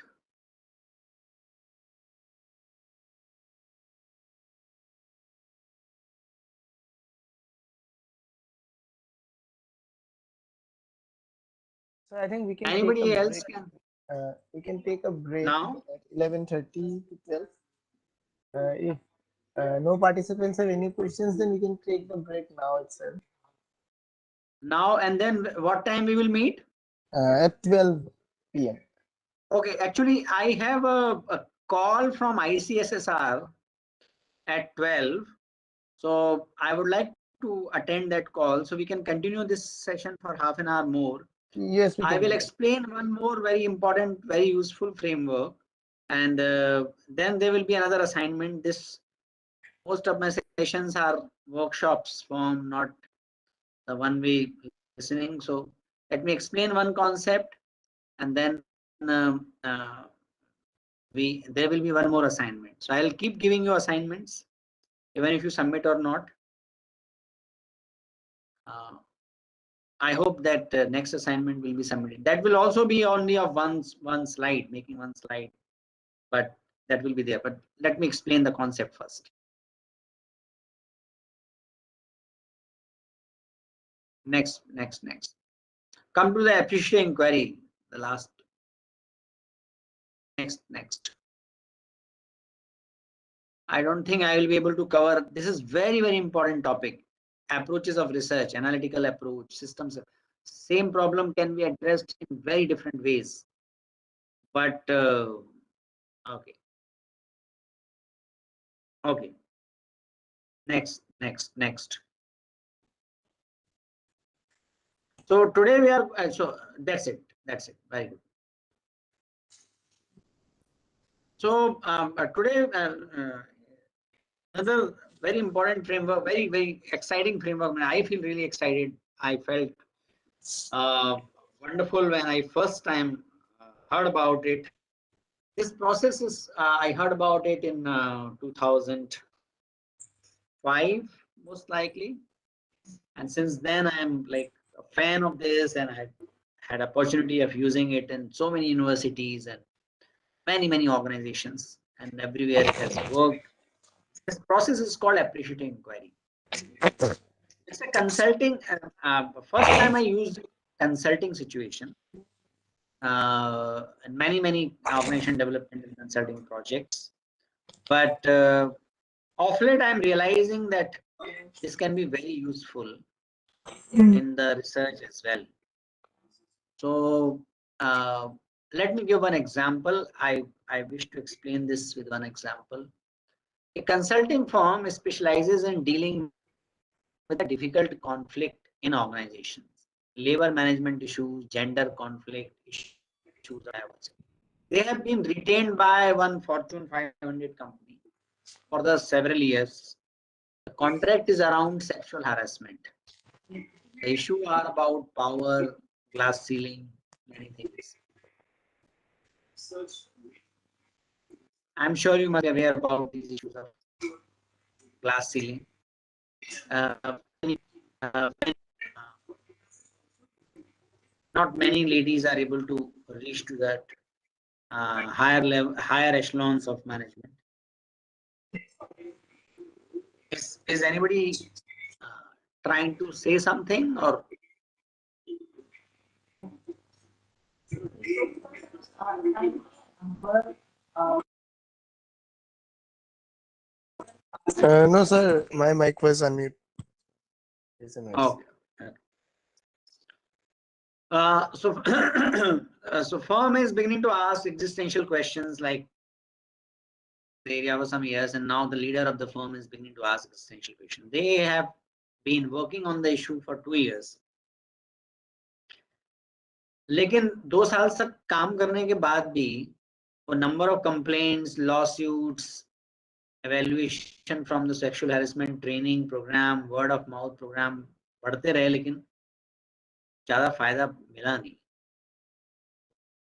So I think we can Anybody take a else break. can We can take a break now? at 11:30 to 12. If no participants have any questions, then we can take the break now itself. Now and then what time we will meet? At 12 p.m. Okay, actually I have a call from ICSSR at 12. So I would like to attend that call so we can continue this session for half an hour more. Yes, we I can will do that. explain one more very important, very useful framework, and then there will be another assignment. This most of my sessions are workshops form, not the one way listening. So let me explain one concept, and then there will be one more assignment. So I'll keep giving you assignments, even if you submit or not. I hope that next assignment will be submitted. That will also be only of one slide, making one slide, but that will be there. But let me explain the concept first. Next. Come to the appreciation inquiry. The last. Next. I don't think I will be able to cover. This is very important topic. Approaches of research, analytical approach, systems. Same problem can be addressed in very different ways. But okay. Next. So today we are. So that's it. Very good. So today another very important framework, very exciting framework. I feel really excited. I felt wonderful when I first time heard about it. This process is I heard about it in 2005 most likely, and since then I am like a fan of this, and I had opportunity of using it in so many universities and many organizations, and everywhere it has worked. This process is called appreciating inquiry. It's a consulting. First time I used consulting situation, and many organization development and consulting projects. But of late, I'm realizing that this can be very useful in the research as well. So let me give one example. I wish to explain this with one example. A consulting firm specializes in dealing with a difficult conflict in organizations, labor management issues, gender conflict issues. I would say. They have been retained by one Fortune 500 company for the several years. The contract is around sexual harassment. The issue are about power, glass ceiling, many things. I'm sure you must be aware about these issues of glass ceiling. Not many ladies are able to reach to that higher echelons of management. Is anybody trying to say something or? No, sir. My mic was unmute. Okay. So, so firm is beginning to ask existential questions like the area for some years, and now the leader of the firm is beginning to ask existential questions. They have been working on the issue for 2 years. लेकिन 2 साल तक काम करने के बाद भी वो number of complaints, lawsuits, evaluation from the sexual harassment training program, word of mouth program बढ़ते रहे, लेकिन ज़्यादा फायदा मिला नहीं.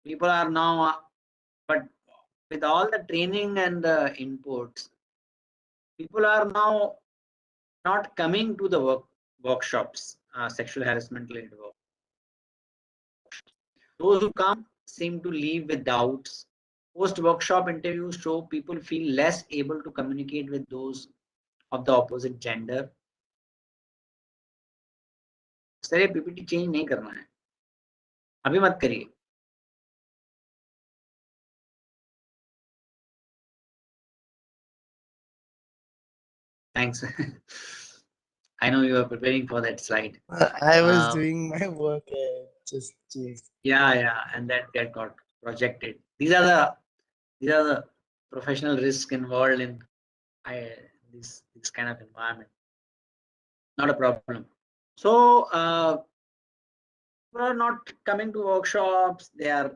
People are now, but with all the training and the inputs, people are now not coming to the workshops, sexual harassment related work. Those who come seem to leave with doubts. Post-workshop interviews show people feel less able to communicate with those of the opposite gender. Sir ये PPT change नहीं करना है, अभी मत करिए. Thanks. I know you are preparing for that slide. I was doing my work just changed. Yeah, and that got projected. These are the professional risks involved in this kind of environment. Not a problem. So people are not coming to workshops. They are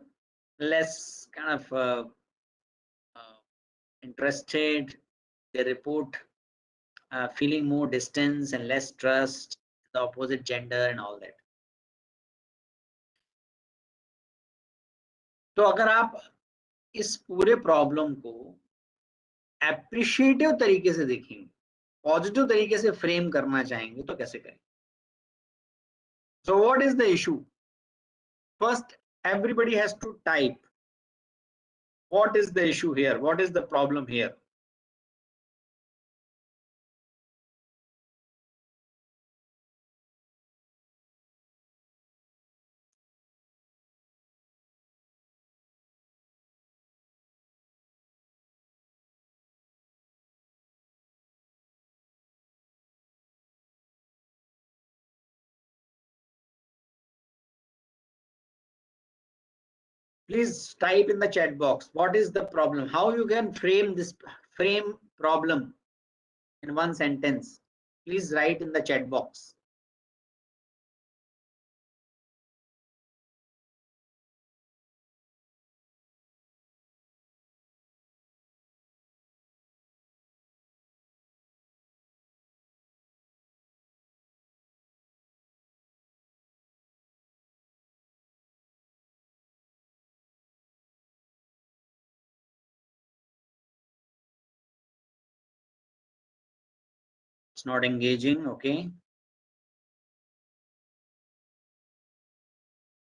less kind of interested. They report feeling more distance and less trust, the opposite gender and all that. तो अगर आप इस पूरे problem को appreciative तरीके से देखेंगे, positive तरीके से फ्रेम करना चाहेंगे तो कैसे करें? So what is the issue? First, everybody has to type. What is the issue here? What is the problem here? Please type in the chat box. What is the problem? How you can frame this problem in one sentence? Please write in the chat box. It's not engaging, okay.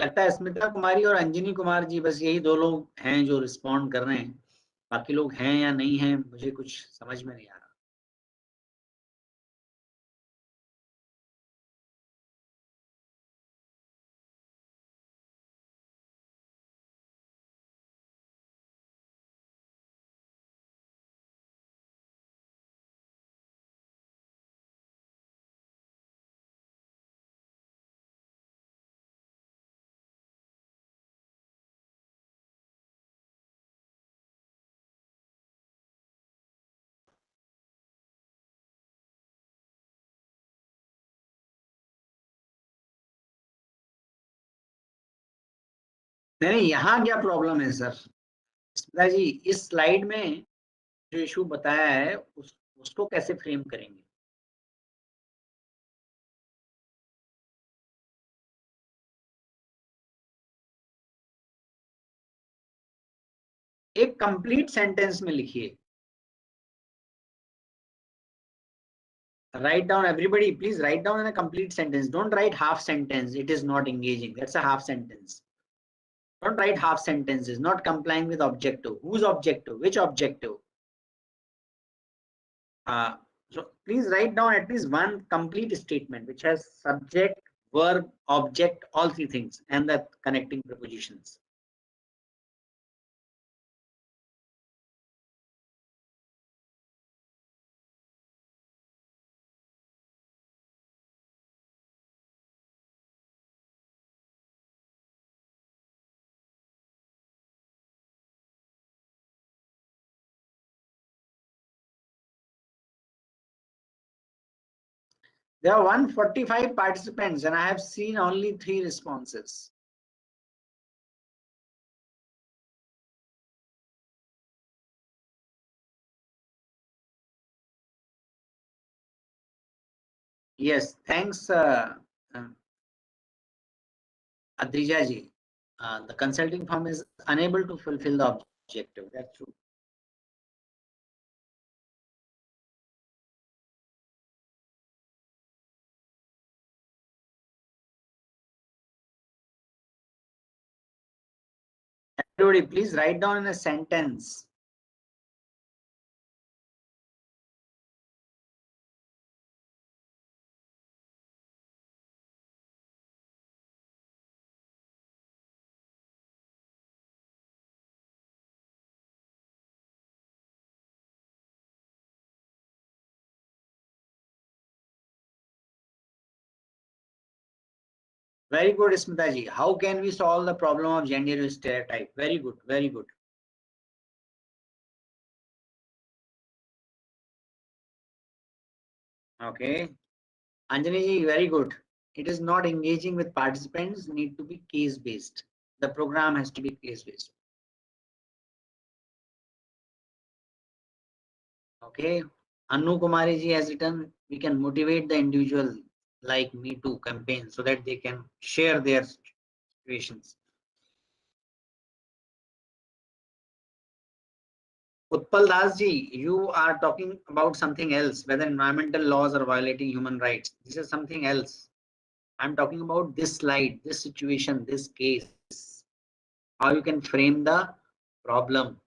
लगता है स्मिता कुमारी और अंजनी कुमार जी बस यही दो लोग हैं जो respond कर रहे हैं. बाकी लोग हैं या नहीं हैं मुझे कुछ समझ में नहीं आ रहा. नहीं, यहाँ क्या प्रॉब्लम है सर? स्मिता जी, इस स्लाइड में जो इशू बताया है उसको कैसे फ्रेम करेंगे? एक कंप्लीट सेंटेंस में लिखिए. Write down, everybody, please write down in a complete sentence. Don't write half sentence. It is not engaging. That's a half sentence. Don't write half sentences. Not complying with objective. Whose objective? Which objective? So please write down at least one complete statement which has subject, verb, object, all three things, and the connecting prepositions. There are 145 participants and I have seen only 3 responses. Yes, thanks, Adrija ji. The consulting firm is unable to fulfill the objective. That's true. everybody, please write down in a sentence. Very good, Smita ji. How can we solve the problem of gender stereotype? Very good, very good. Okay. Anjani ji, very good. It is not engaging with participants, need to be case based. The program has to be case based. Okay. Anu Kumari ji has written, we can motivate the individual like Me Too campaign so that they can share their situations. Utpal Das ji, you are talking about something else, whether environmental laws are violating human rights. This is something else. I'm talking about this slide, this situation, this case. How you can frame the problem.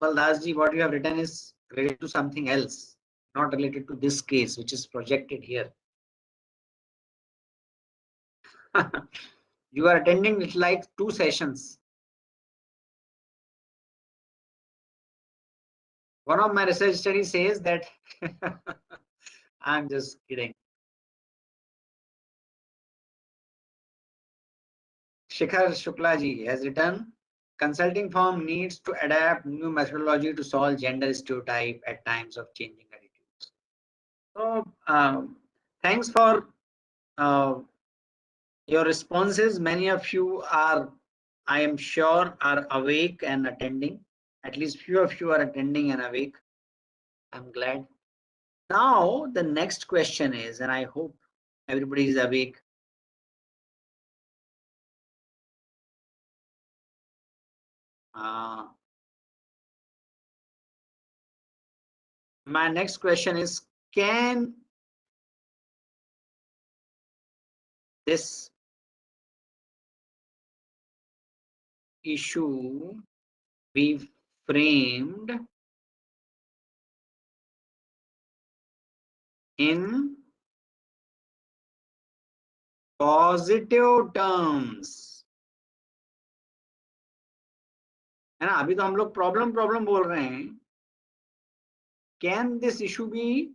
Utpal Das ji, what you have written is related to something else, not related to this case, which is projected here. You are attending it like 2 sessions. One of my research studies says that I'm just kidding. Shikhar Shukla ji has written, consulting firm needs to adapt new methodology to solve gender stereotype at times of changing attitudes. So thanks for your responses. Many of you are, I am sure, are awake and attending. At least few of you are attending and awake. I'm glad. Now the next question is, and I hope everybody is awake. My next question is, can this issue be framed in positive terms? है ना, अभी तो हम लोग problem बोल रहे हैं. Can this issue be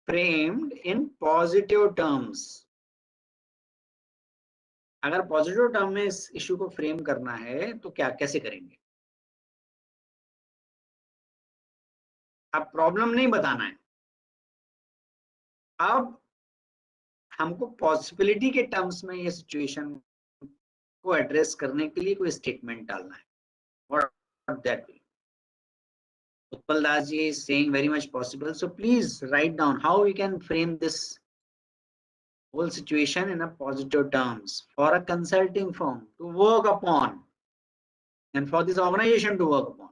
framed in positive terms? अगर पॉजिटिव टर्म में इस इशू को फ्रेम करना है तो क्या कैसे करेंगे? अब प्रॉब्लम नहीं बताना है, अब हमको पॉसिबिलिटी के टर्म्स में ये सिचुएशन को एड्रेस करने के लिए कोई स्टेटमेंट डालना है. What that will? Utpal Das ji is saying very much possible. So please write down how we can frame this whole situation in a positive terms for a consulting firm to work upon and for this organization to work upon.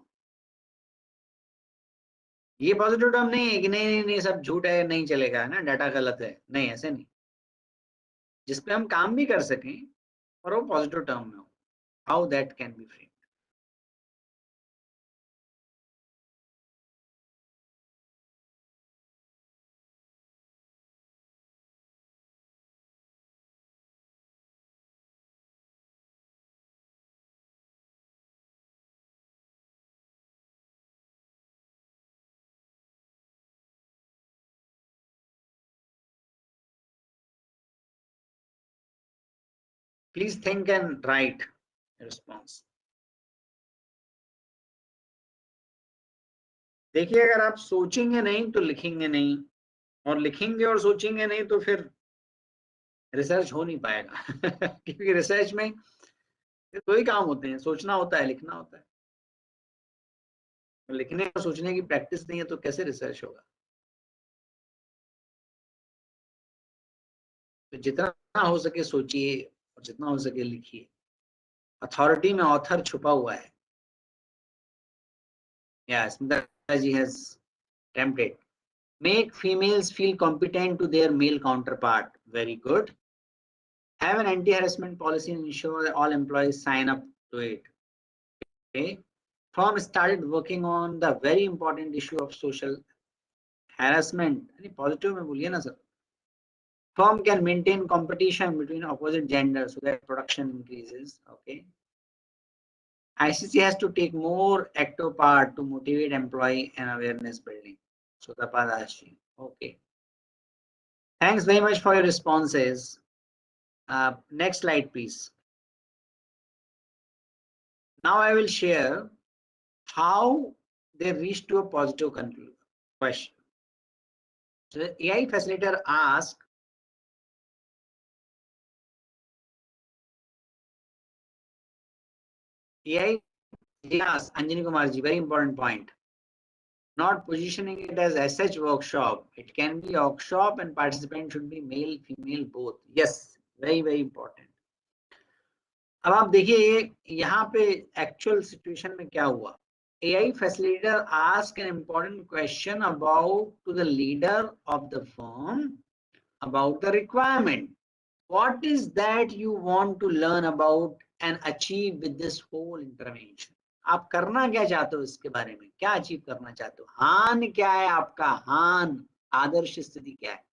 ये positive term नहीं है कि नहीं सब झूठ है, नहीं चलेगा, है ना, डाटा गलत है, नहीं, ऐसे नहीं. जिसपे हम काम भी कर सकें और वो पॉजिटिव टर्म में हो. How that can be framed? Please think and write a response. देखिए, अगर आप सोचेंगे नहीं तो लिखेंगे नहीं, और लिखेंगे और सोचेंगे नहीं तो फिर रिसर्च हो नहीं पाएगा. क्योंकि रिसर्च में दो ही काम होते हैं, सोचना होता है, लिखना होता है. लिखने और सोचने की प्रैक्टिस नहीं है तो कैसे रिसर्च होगा? तो जितना हो सके सोचिए और जितना हो सके लिखिए. अथॉरिटी में ऑथर छुपा हुआ है. Yes, Smita has tempted. Make females feel competent to their male counterpart. Very good. Have an anti-harassment policy and ensure that all employees sign up to it. Okay. Firm started working on the very important issue of social harassment. Any positive में बोलिए ना sir. Firm can maintain competition between opposite genders so that production increases. Okay. ICC has to take more active part to motivate employee and awareness building. So the Padashi. Okay. Thanks very much for your responses. Next slide, please. Now I will share how they reached to a positive conclusion. Question. So the AI facilitator asked, AI asked Anjani Kumarji, very important point. Not positioning it as SH workshop. It can be workshop and participant should be male, female, both. Yes, very, very important. अब आप देखिए यहाँ पे actual situation में क्या हुआ. AI facilitator asked an important question about to the leader of the firm about the requirement. What is that you want to learn about and achieve with this whole intervention? आप करना क्या चाहते हो इसके बारे में, क्या अचीव करना चाहते हो, हान क्या है आपका, हान आदर्श स्थिति क्या है.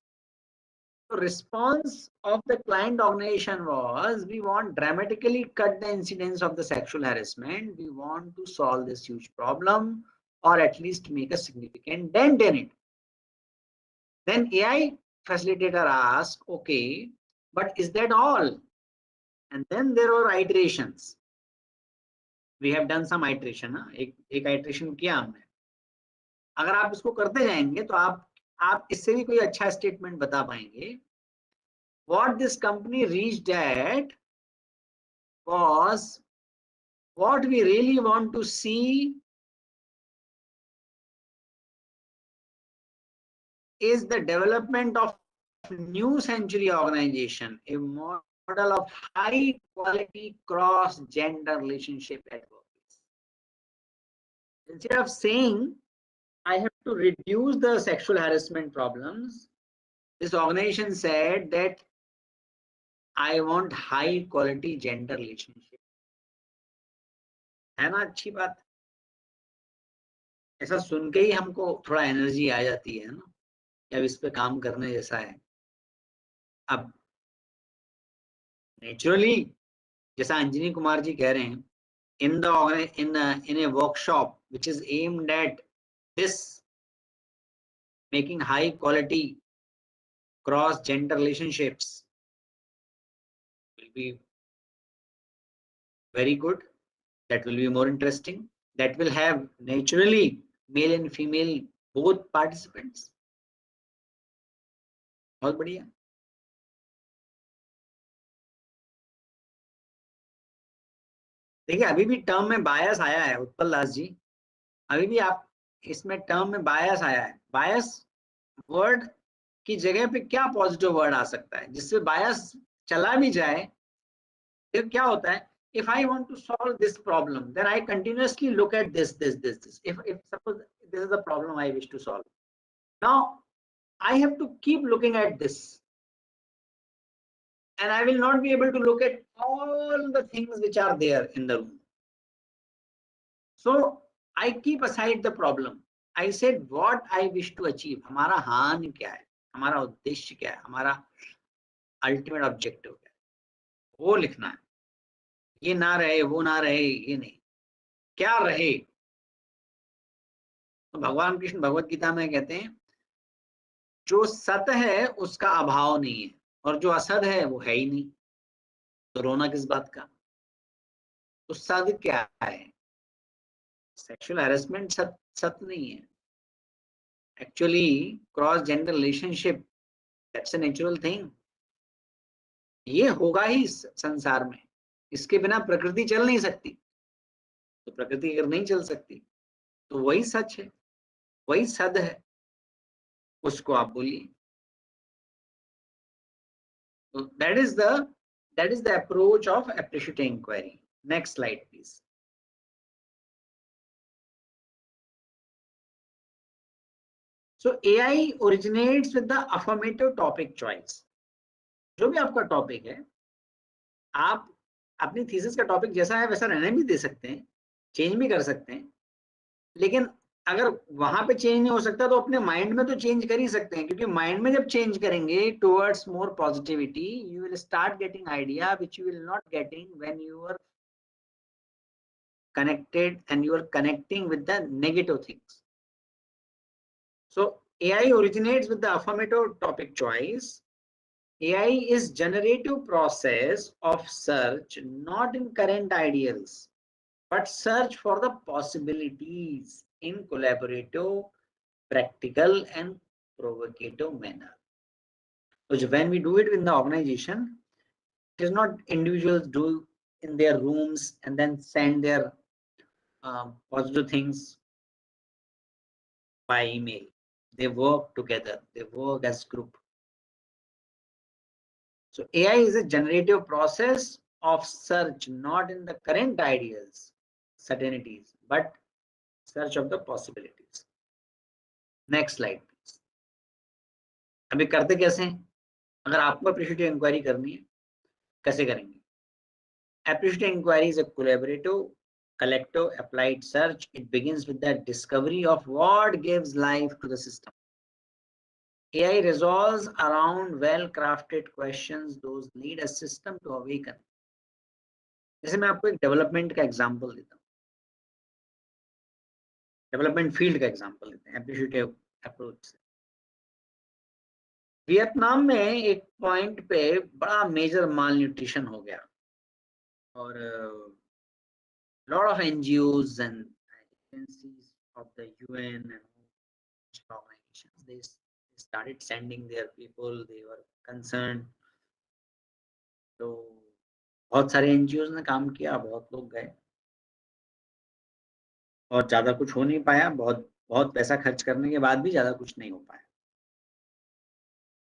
The response of the client organization was, we want dramatically cut the incidence of the sexual harassment. We want to solve this huge problem or at least make a significant dent in it. Then AI facilitator asked, okay, but is that all? And then there were iterations. We have done some iteration. एक iteration किया हमने. अगर आप इसको करते जाएंगे तो आप इससे भी कोई अच्छा स्टेटमेंट बता पाएंगे. What this company reached at was, what we really want to see is the development of new century organization, a model of high quality cross gender relationship at workplace. Instead of saying I have to reduce the sexual harassment problems, this organization said that I want high quality gender relationship. है ना अच्छी बात. ऐसा सुन के ही हमको थोड़ा energy आ जाती है ना, अब इस पे काम करने जैसा है. अब नेचुरली जैसा अंजनी कुमार जी कह रहे हैं, in a workshop which is aimed at this, making high quality cross gender relationships, will be very good. That will be more interesting. That will have naturally male and female both participants. बहुत बढ़िया. देखिए अभी भी term में बायस आया है उत्पल दास जी, अभी भी आप इसमें टर्म में बायस आया है. बायस वर्ड की जगह पे क्या पॉजिटिव वर्ड आ सकता है जिससे बायस चला भी जाए. फिर क्या होता है, if I want to solve this problem, then I continuously look at this. If suppose this is the problem I wish to solve, now I have to keep looking at this, and I will not be able to look at all the things which are there in the room. So I keep aside the problem. I said what I wish to achieve. हमारा हान क्या है, हमारा उद्देश्य क्या है, हमारा ultimate objective क्या है, वो लिखना है. ये ना रहे, वो ना रहे, ये नहीं, क्या रहे. तो भगवान कृष्ण भगवत गीता में कहते हैं जो सत है उसका अभाव नहीं है और जो असद है वो है ही नहीं, तो रोना किस बात का. तो सद क्या है, सेक्सुअल हैरेसमेंट सत नहीं है. Actually cross gender relationship that's a natural thing. ये होगा ही संसार में, इसके बिना प्रकृति चल नहीं सकती. तो प्रकृति अगर नहीं चल सकती तो वही सच है, वही सद है, उसको आप बोलिए. So that is the approach of appreciative inquiry. Next slide, please. So AI originates with the affirmative topic choice. जो भी आपका टॉपिक है, आप अपनी थीसिस का टॉपिक जैसा है वैसा रहने भी दे सकते हैं, चेंज भी कर सकते हैं, लेकिन अगर वहां पे चेंज नहीं हो सकता तो अपने माइंड में तो चेंज कर ही सकते हैं, क्योंकि माइंड में जब चेंज करेंगे towards more positivity, you will start getting idea which you will not getting when you are connected and you are connecting with the negative things. So AI originates with the affirmative topic choice. AI is generative process of search, not in current ideals, but search for the possibilities in collaborative, practical and provocative manner. So when we do it in the organization, it is not individuals do in their rooms and then send their positive things by email. They work together, they work as group. So AI is a generative process of search, not in the current ideas, certainties, but search of the possibilities. Next slide, please. अभी करते कैसे हैं? अगर आपको appreciative inquiry करनी है, कैसे करेंगे? Appreciative inquiry is a collaborative, collective, applied search. It begins with the discovery of what gives life to the system. AI resolves around well-crafted questions. Those lead a system to awaken. जैसे मैं आपको एक development का example देता हूँ, development field का example देते हैं एप्रिशिएटिव अप्रोच से। वियतनाम में एक पॉइंट पे बड़ा मेजर माल न्यूट्रिशन हो गया और lot of NGOs and agencies of the UN and organizations, they started sending their people, they were concerned. तो बहुत सारे एनजीओज ने काम किया, बहुत लोग गए और ज्यादा कुछ हो नहीं पाया, बहुत बहुत पैसा खर्च करने के बाद भी ज्यादा कुछ नहीं हो पाया।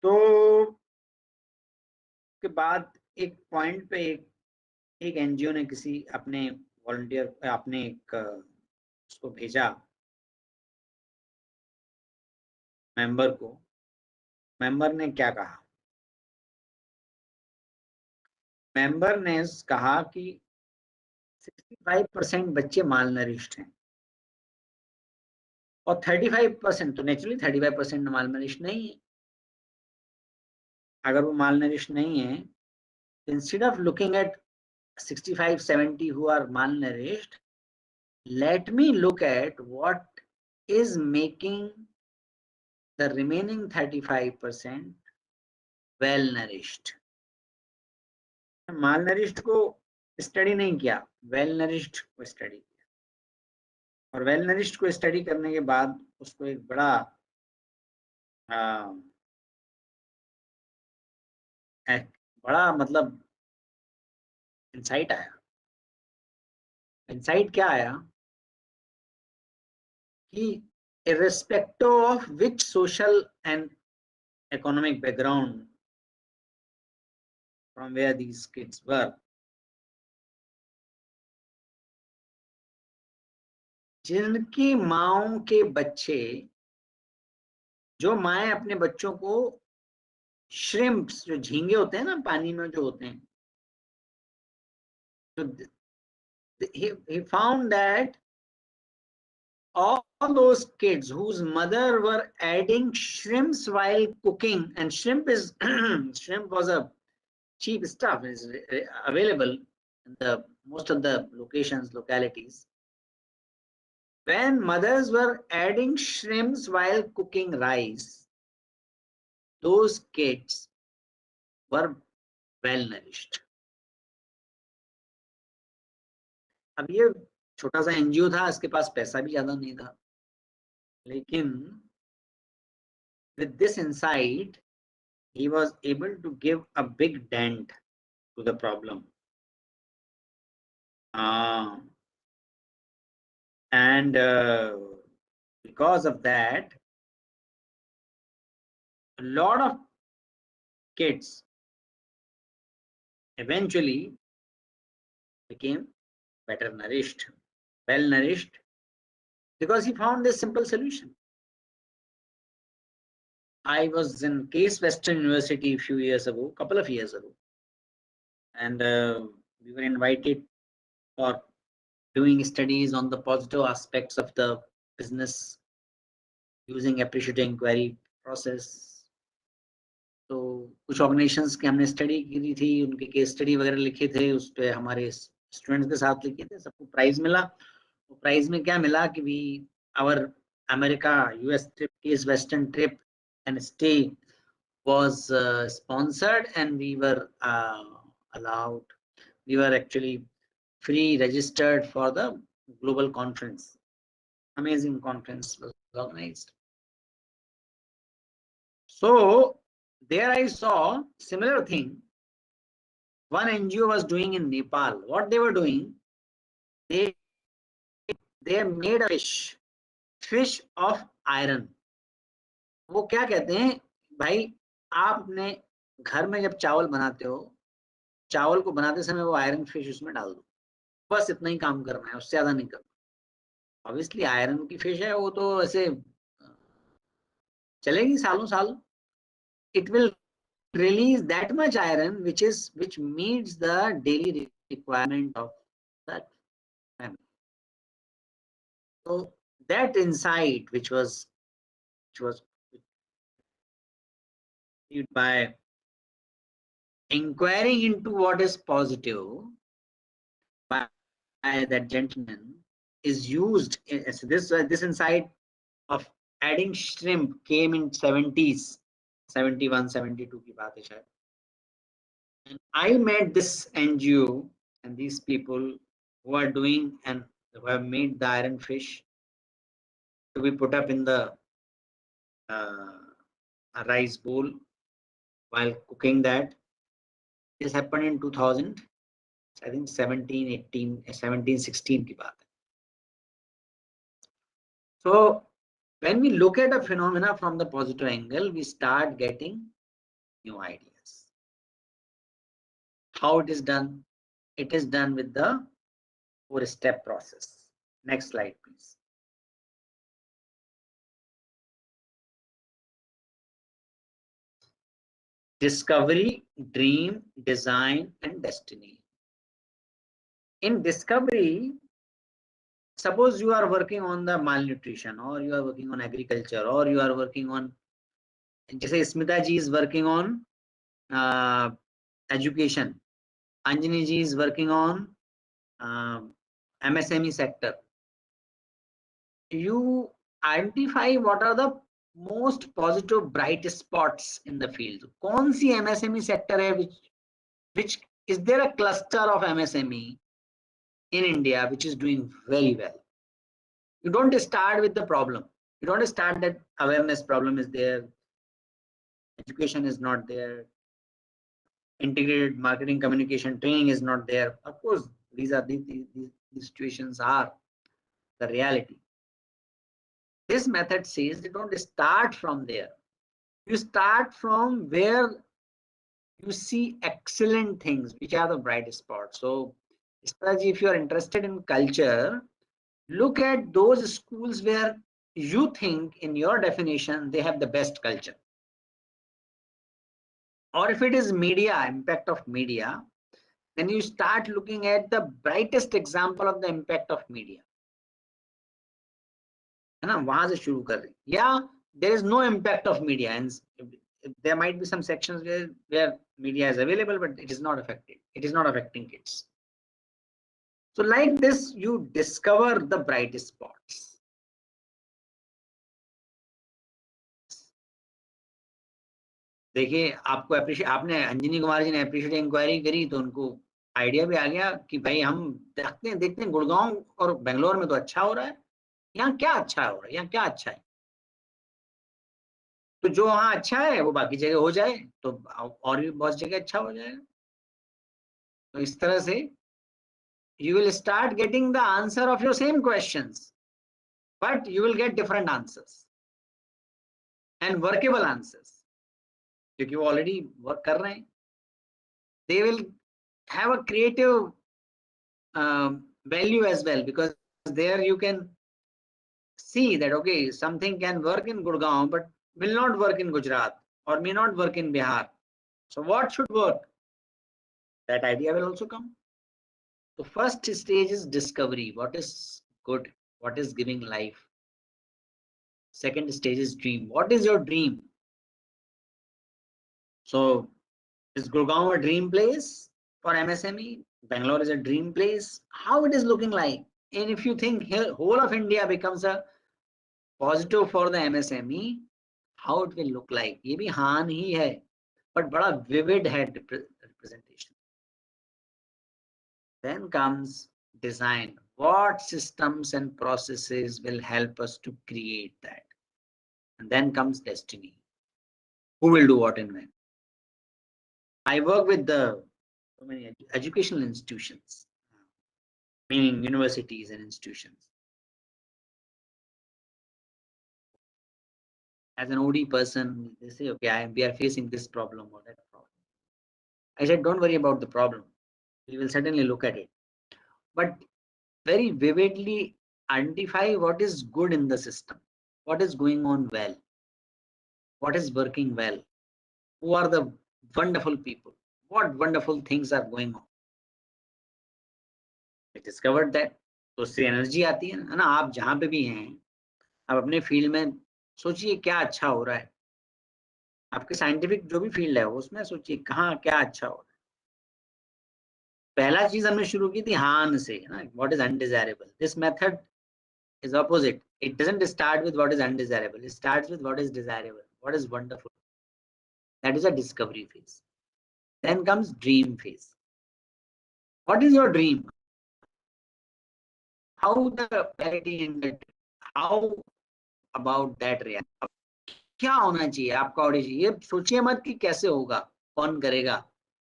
तो के बाद एक पॉइंट पे एक एनजीओ ने किसी अपने वॉलंटियर अपने एक उसको भेजा मेंबर को। मेंबर ने क्या कहा? मेंबर ने कहा कि 65% बच्चे माल नरिश्ड हैं और 35% तो नेचुरली 35% माल नरिश्ड नहीं है। अगर वो माल नरिश्ड नहीं है, instead of looking at 65-70 who are malnourished, let me look at what is making the remaining 35% well nourished. malnourished को स्टडी नहीं किया, वेल नरिश्ड को स्टडी किया और वेल नरिश्ड को स्टडी करने के बाद उसको एक बड़ा मतलब इंसाइट आया। इंसाइट क्या आया कि irrespective of which social and economic background from where these kids were, जिनकी माओं के बच्चे, जो माएं अपने बच्चों को श्रिम्प्स, जो झींगे होते हैं ना पानी में जो होते हैं, तो he found that all those kids whose mother were adding shrimps while cooking, and shrimp is shrimp was a cheap stuff, is available in the most of the localities. When mothers were adding shrimps while cooking rice, those kids were well nourished. अब ये छोटा सा NGO था, इसके पास पैसा भी ज्यादा नहीं था, लेकिन with this insight he was able to give a big dent to the problem. And because of that, a lot of kids eventually became better nourished, well nourished, because he found this simple solution. I was in Case Western University a few years ago, couple of years ago, and we were invited for doing studies on the positive aspects of the business using appreciative inquiry process. तो कुछ organisations की हमने study की थी, उनके case study वगैरह लिखे थे, उस पे हमारे स्टूडेंट्स के साथ लिखे थे, सबको प्राइज मिला। तो प्राइज में क्या मिला कि we our America US trip, Case Western trip and stay was sponsored, and we were allowed, we were actually free registered for the global conference. Amazing conference was organized. So there I saw similar thing. One NGO was doing in Nepal. What they were doing, they made a fish of iron. वो क्या कहते हैं भाई, आपने घर में जब चावल बनाते हो, चावल को बनाते समय वो आयरन फिश उसमें डाल दो, बस इतना ही काम करना है, उससे ज्यादा नहीं करना। ऑब्वियसली आयरन की फिश है, वो तो ऐसे चलेगी सालों साल। It will release that much iron which meets the daily requirement of that family. So that insight which was by inquiring into what is positive by that gentleman is used in, so this insight of adding shrimp came in 70s, 71 72 की बात है शायद. And I met this NGO and these people who are doing and who have made the iron fish to be put up in the a rice bowl while cooking that. This happened in 2000, I think 17, 18, 17, 16 की बात है. So when we look at a phenomena from the positive angle, we start getting new ideas. How it is done? It is done with the 4-step process. Next slide, please. Discovery, dream, design, and destiny. In discovery, suppose you are working on the malnutrition, or you are working on agriculture, or you are working on, जैसे Smita ji is working on education, Anjani ji is working on MSME sector. You identify what are the most positive bright spots in the field. कौन सी MSME sector है which is there a cluster of MSME in India which is doing very well? You don't start with the problem. You don't start that awareness problem is there, education is not there, integrated marketing communication training is not there. Of course, these situations are the reality. This method says you don't start from there. You start from where you see excellent things, which are the bright spots. So, especially if you are interested in culture, look at those schools where you think, in your definition, they have the best culture. Or if it is media, impact of media, then you start looking at the brightest example of the impact of media. है ना, वहां से शुरू कर रहे. Yeah, there is no impact of media, and there might be some sections where media is available, but it is not affected. It is not affecting kids. So like this, you discover the bright spots. देखिए, आपको appreciate, आपने अंजनी कुमार जी ने appreciate inquiry करी तो उनको idea भी आ गया कि भाई हम देखते हैं गुड़गांव और बेंगलोर में तो अच्छा हो रहा है, यहाँ क्या अच्छा हो रहा है, यहाँ क्या अच्छा है, तो जो वहाँ अच्छा है वो बाकी जगह हो जाए तो और भी बहुत जगह अच्छा हो जाएगा. तो इस तरह से you will start getting the answer of your same questions, but you will get different answers and workable answers. क्योंकि वो already work कर रहे हैं. They will have a creative value as well, because there you can see that okay, something can work in Gurgaon, but will not work in Gujarat or may not work in Bihar. So what should work? That idea will also come. The first stage is discovery. What is good? What is giving life? Second stage is dream. What is your dream? So is Gurgaon a dream place for MSME? Bangalore is a dream place. How it is looking like? And if you think here, whole of India becomes a positive for the MSME, how it will look like? ये भी हाँ नहीं है, but बड़ा vivid है representation. Then comes design. What systems and processes will help us to create that? And then comes destiny. Who will do what and when? I work with so many educational institutions, meaning universities and institutions. As an OD person, they say, okay, we are facing this problem or that problem. I said, don't worry about the problem. We will certainly look at it. But very vividly identify what is good in the system, what is going on well, what is working well, who are the wonderful people, what wonderful things are going on. I discovered that. तो उससे energy आती है ना, आप जहाँ पे भी हैं, आप अपने फील्ड में सोचिए क्या अच्छा हो रहा है. आपके साइंटिफिक जो भी फील्ड है उसमें सोचिए कहाँ क्या अच्छा हो रहा है. पहला चीज हमने शुरू की थी हान से ना, what is undesirable. This method is opposite. It doesn't start with what is undesirable. It starts with what is desirable, what is wonderful. That is a discovery phase. Then comes dream phase. What is your dream? How the clarity in that? How about that reality? क्या होना चाहिए आपका audition? ये सोचिए मत कि कैसे होगा, कौन करेगा,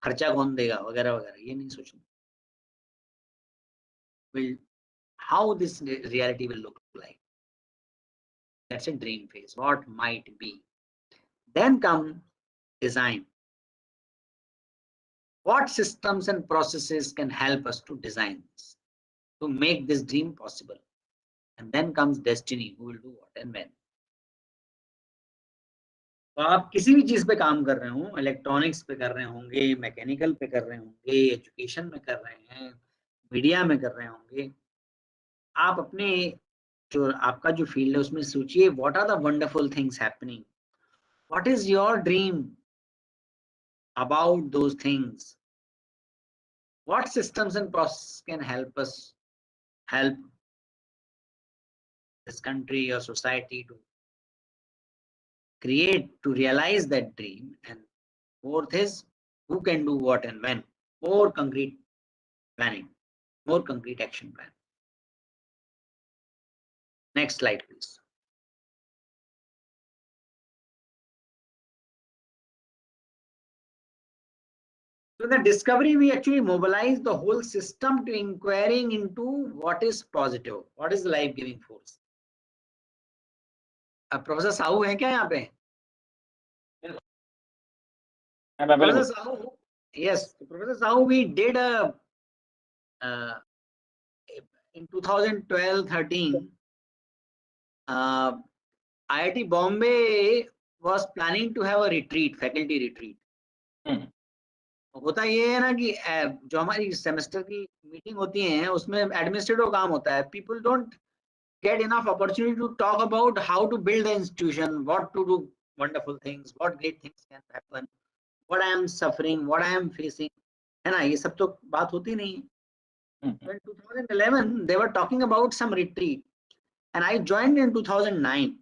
खर्चा कौन देगा, वगैरह वगैरह, ये नहीं सोचना. Will how this reality will look like? That's a dream phase. What might be? Then come design. What systems and processes can help us to design this, to make this dream possible? And then comes destiny, who will do what and when. तो आप किसी भी चीज पे काम कर रहे हो, इलेक्ट्रॉनिक्स पे कर रहे होंगे, मैकेनिकल पे कर रहे होंगे, एजुकेशन में कर रहे हैं, मीडिया में कर रहे होंगे, आप अपने जो आपका जो फील्ड है उसमें सोचिए what are the wonderful things happening, what is your dream about those things, what systems and processes can help this country or society to realize that dream. And fourth is who can do what and when. More concrete planning, more concrete action plan. Next slide, please. So the discovery, we actually mobilize the whole system to inquiring into what is positive, what is the life-giving force. Professor Sahu है क्या यहाँ पे? I'm available. Professor Sahu, yes, Professor Sahu, we did in 2012-13. IIT Bombay was planning to have a retreat, faculty retreat. होता ये है ना कि जो हमारी सेमेस्टर की मीटिंग होती है उसमें एडमिनिस्ट्रेटिव काम होता है. People don't get enough opportunity to talk about how to build the institution, what to do wonderful things, what great things can happen, what I am suffering, what I am facing, है ना, ये सब तो बात होती नहीं. In 2011 they were talking about some retreat and I joined in 2009.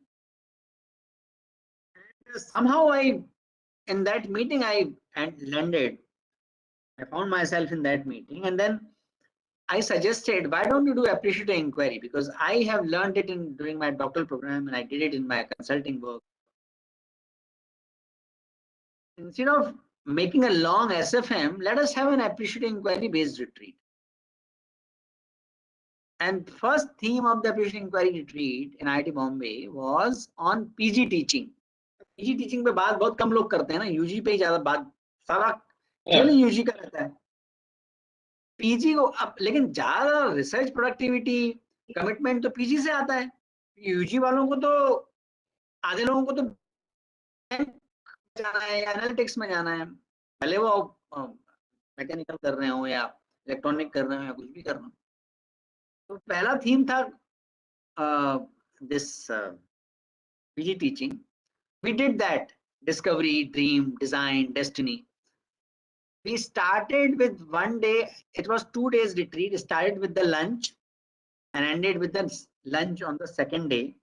And somehow in that meeting I landed. I found myself in that meeting, and then I suggested, why don't you do appreciative inquiry? Because I have learned it during my doctoral program and I did it in my consulting work. Instead of making a long SFM, let us have an appreciative inquiry based retreat. And first theme of the appreciative inquiry retreat in IIT Bombay was on PG teaching. PG teaching पे बात बहुत कम लोग करते हैं ना, UG पे ही ज्यादा बात, सारा केवल UG का रहता है. पीजी को अब लेकिन ज्यादा रिसर्च प्रोडक्टिविटी कमिटमेंट तो पीजी से आता है. यूजी वालों को तो आधे लोगों को तो जाना है या एनालिटिक्स में जाना है, भले वो मैकेनिकल कर रहे हो या इलेक्ट्रॉनिक कर रहे हो या कुछ भी कर रहे हो। तो पहला थीम था this PG teaching. We did that: discovery, dream, design, destiny. We started with one day, it was 2 days retreat, started with the lunch and ended with the lunch on the second day.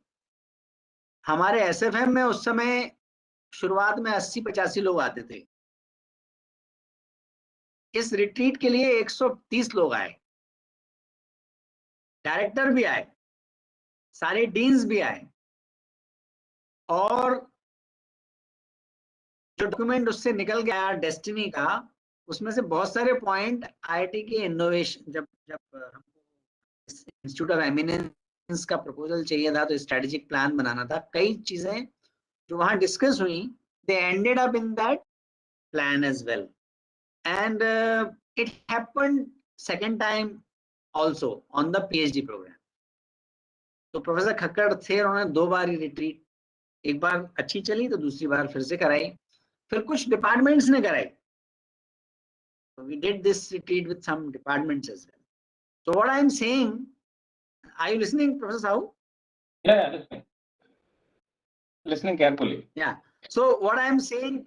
हमारे SFM में उस समय शुरुआत में 80-85 लोग आते थे। इस रिट्रीट के लिए 130 लोग आए, डायरेक्टर भी आए, सारे डीन्स भी आए, और जो डॉक्यूमेंट उससे निकल गया डेस्टिनी का, उसमें से बहुत सारे पॉइंट आईआईटी के इनोवेशन, जब हमको इंस्टीट्यूट ऑफ एमिनेंस का प्रपोजल चाहिए था तो स्ट्रेटेजिक प्लान बनाना था, कई चीजें जो वहां डिस्कस हुई, they ended up in that plan as well, and it happened second time also on the PhD programme. तो प्रोफेसर खक्कड़ थे, उन्होंने 2 बार ही रिट्रीट, एक बार अच्छी चली तो दूसरी बार फिर से कराई, फिर कुछ डिपार्टमेंट्स ने कराई। So we did this retreat with some departments as well. So what I am saying, are you listening, Professor Sahu? Yeah, listening carefully. Yeah. So what I am saying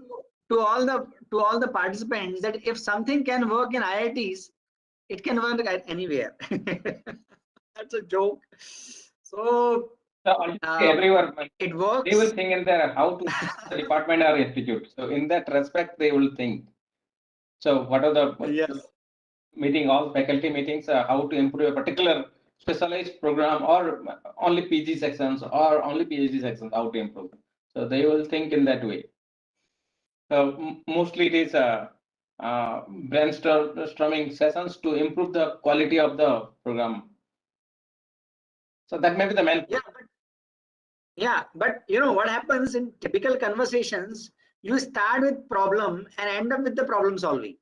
to all the participants, that if something can work in IITs, it can work anywhere. That's a joke. So Everywhere it works. they will think in their how to the department or institute. So in that respect, they will think. So what are the Yes. meeting, all faculty meetings, how to improve a particular specialized program, or only PG sections or only PhD sections, how to improve. So they will think in that way. So mostly it is brainstorming sessions to improve the quality of the program. So that may be the main. But you know what happens in typical conversations, you start with problem and end up with the problem solving.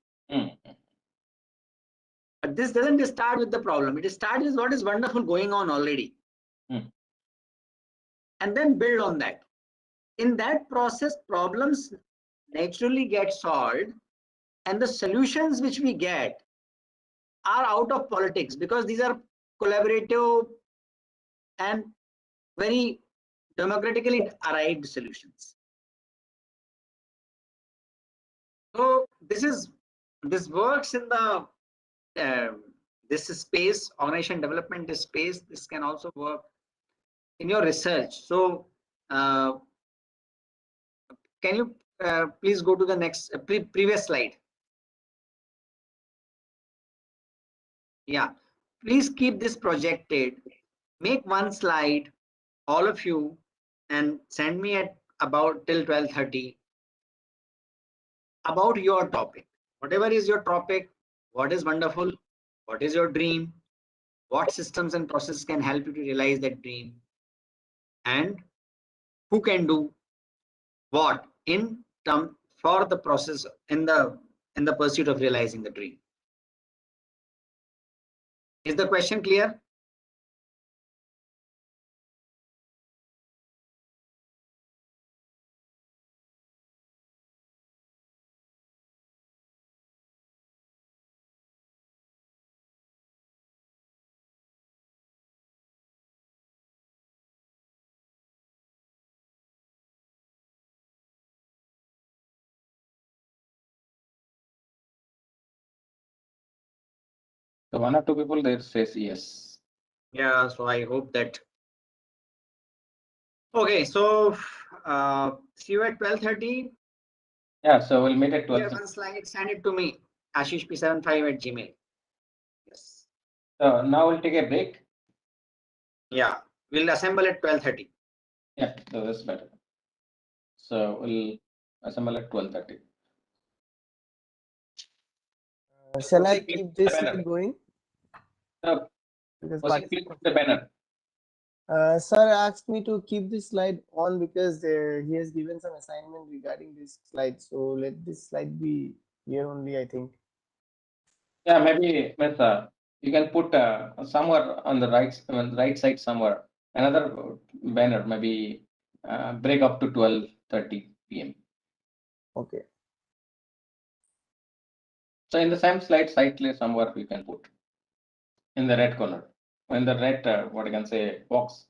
But this doesn't start with the problem. It starts with what is wonderful going on already. And then build on that. In that process, problems naturally get solved, and the solutions which we get are out of politics, because these are collaborative and very democratically arrived solutions. So this works in the this space, organization development space. This can also work in your research. So can you please go to the next previous slide? Yeah, please keep this projected. Make one slide, all of you, and send me at about till 12:30 about your topic. Whatever is your topic, what is wonderful, what is your dream, what systems and processes can help you to realize that dream, and who can do what in term for the process in the pursuit of realizing the dream. Is the question clear? So 1 or 2 people there says yes. Yeah, so I hope that. Okay, so see you at 12:30. Yeah, so we'll meet at 12. One slide, send it to me, ashishp75@gmail. Yes. So now we'll take a break. Yeah, we'll assemble at 12:30. Yeah, so that's better. So we'll assemble at 12:30. Shall I keep this slide going? Because click the banner. Sir asked me to keep this slide on because he has given some assignment regarding this slide. So let this slide be here only, I think. Yeah, maybe you can put somewhere on the right side somewhere another banner, maybe break up to 12:30. p.m. Okay. So in the same slide, slightly somewhere we can put in the red corner, in the red, what I can say, box.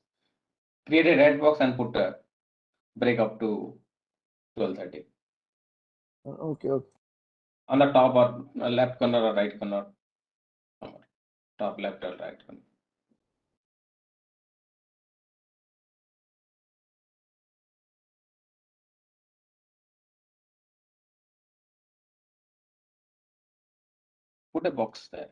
Create a red box and put a break up to 12:30 Okay. Okay. on the top or left corner or right corner, somewhere. Top left or right corner. Put a box there.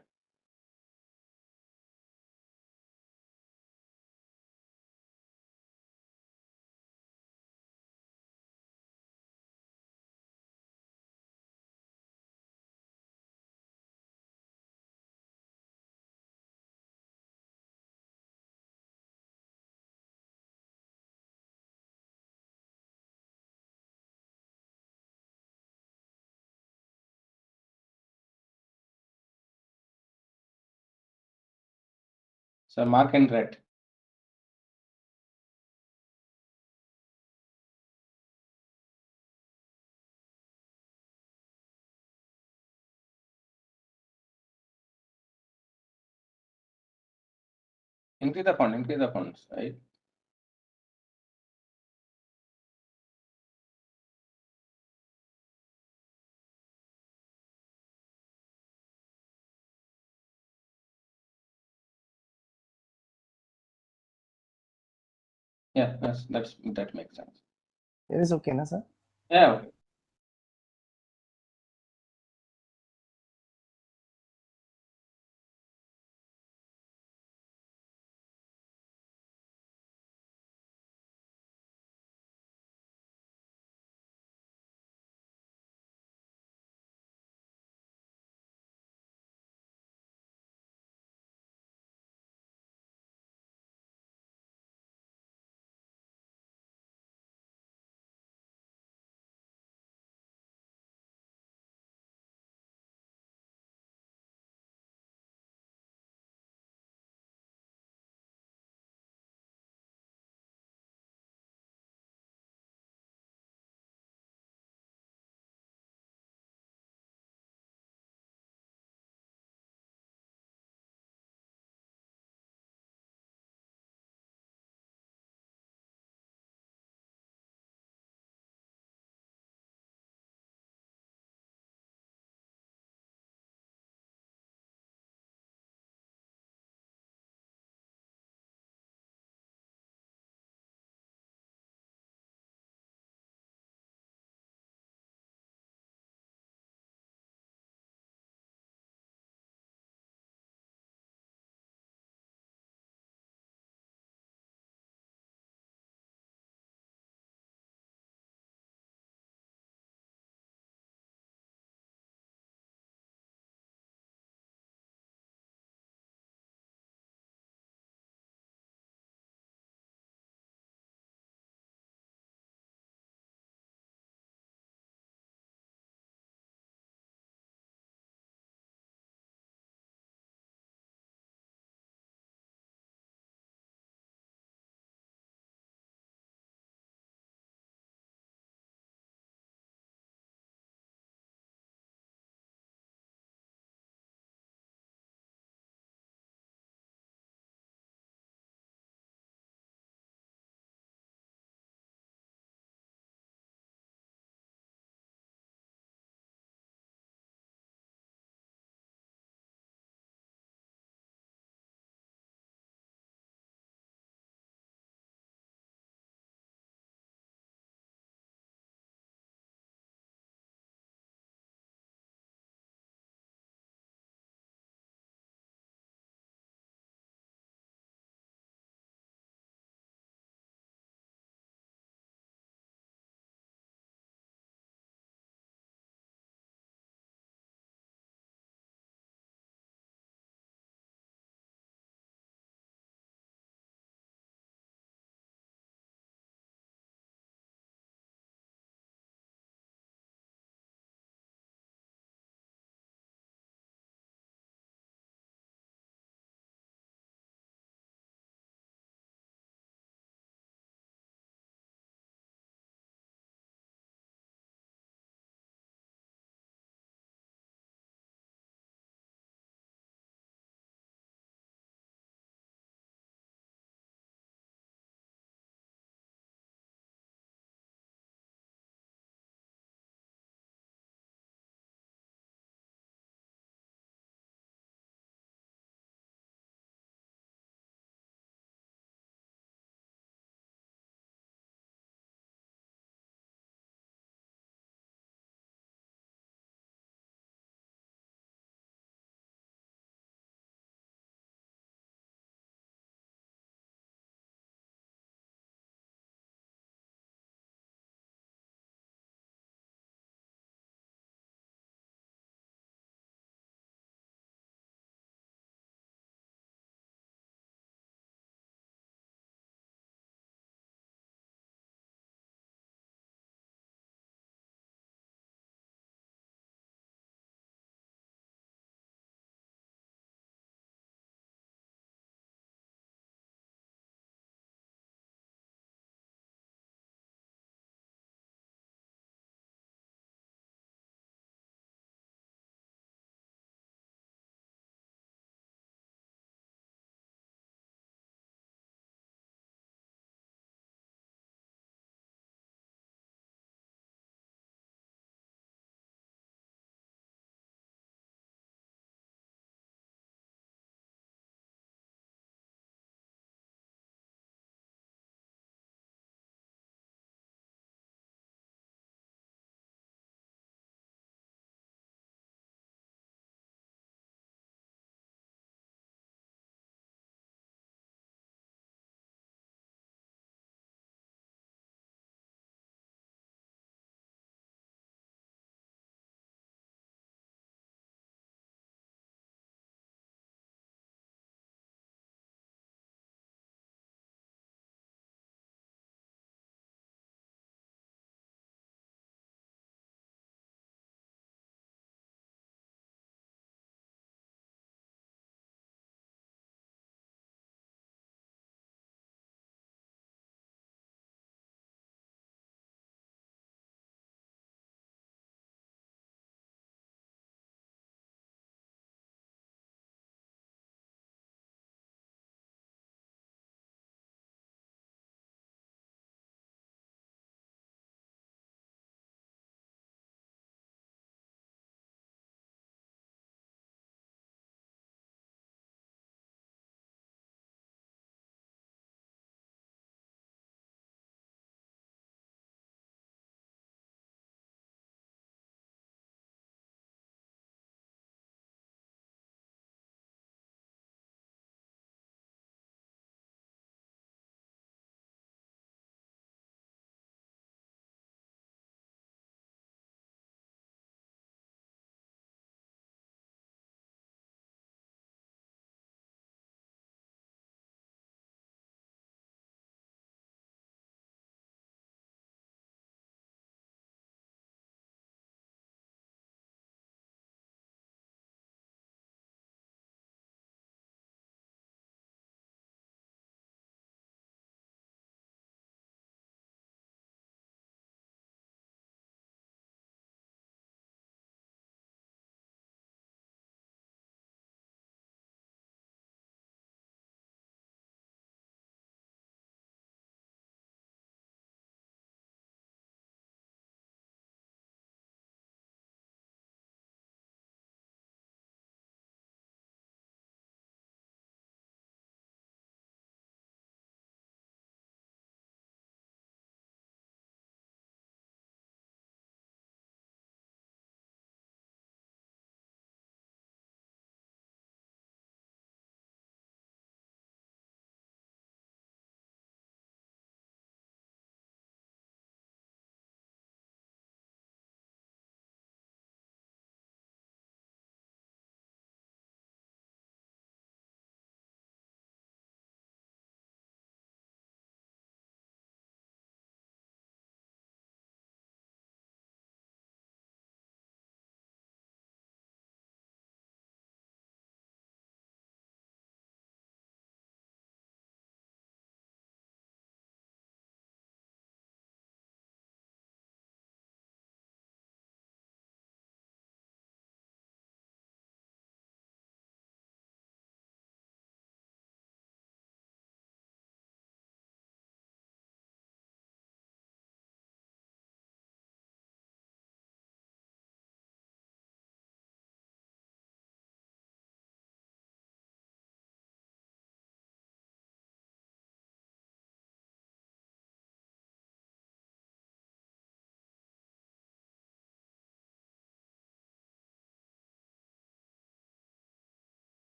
So mark in red. Increase the fonts, right? Yeah, that makes sense. It is okay, na sir? Yeah, okay.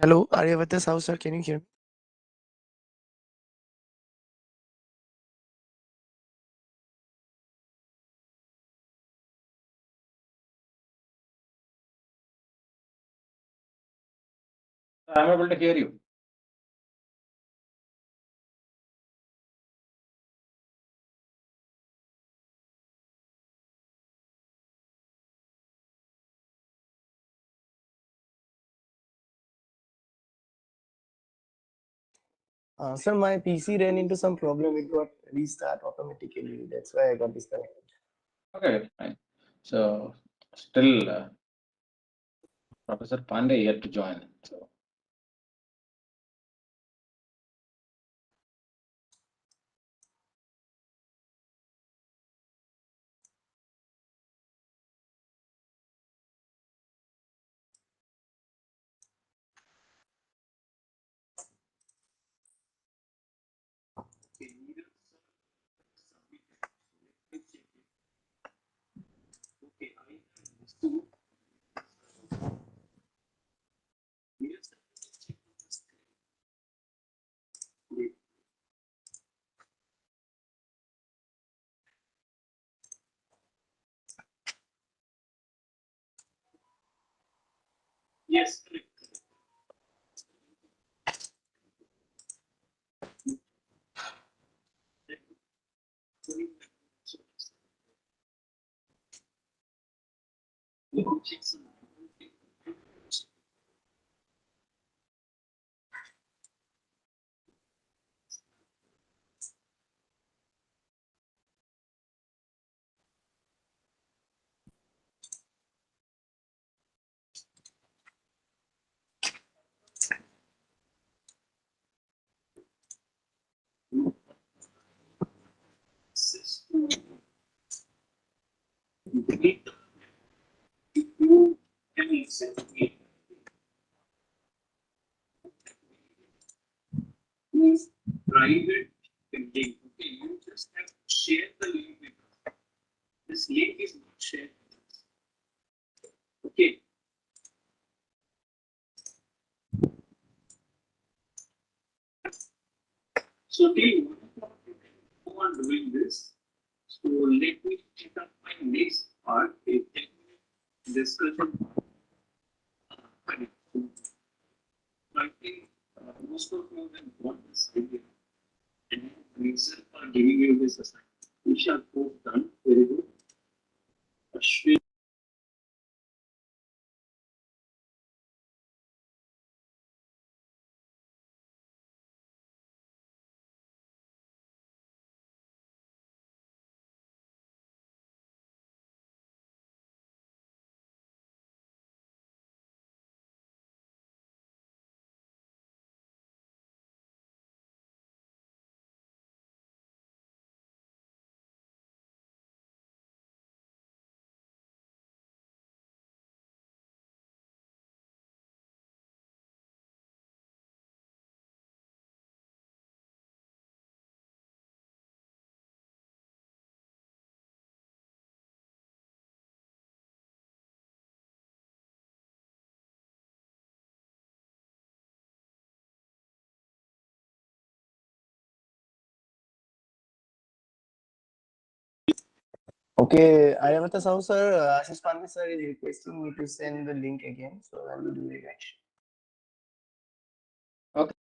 Hello, Aryavata Sao, sir. Can you hear me? I'm able to hear you. Sir, my PC ran into some problem. It got restart automatically. That's why I got disconnected. Okay, fine. So still Professor Pandey yet to join. So yes, private link. Okay, you just have to share the link with us. This link is not shared. Okay. So till 1 o'clock you can go on doing this. So let me check up my next part, a 10-minute discussion. I think most of you have got this idea. And myself are giving you this assignment. We shall both done. Very good. Ashwin. Okay, Aryavata Sao, sir. Ashish Pandey, sir, is requesting me to send the link again. So I will do it actually. Okay.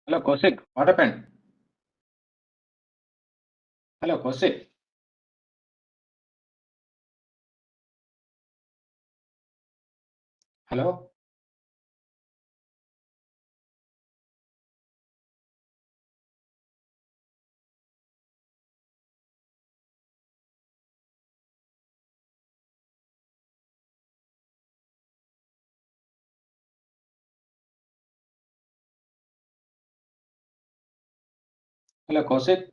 Hello, Kosik. What happened? Hello, Kosik. Hello. Hello, Kosik.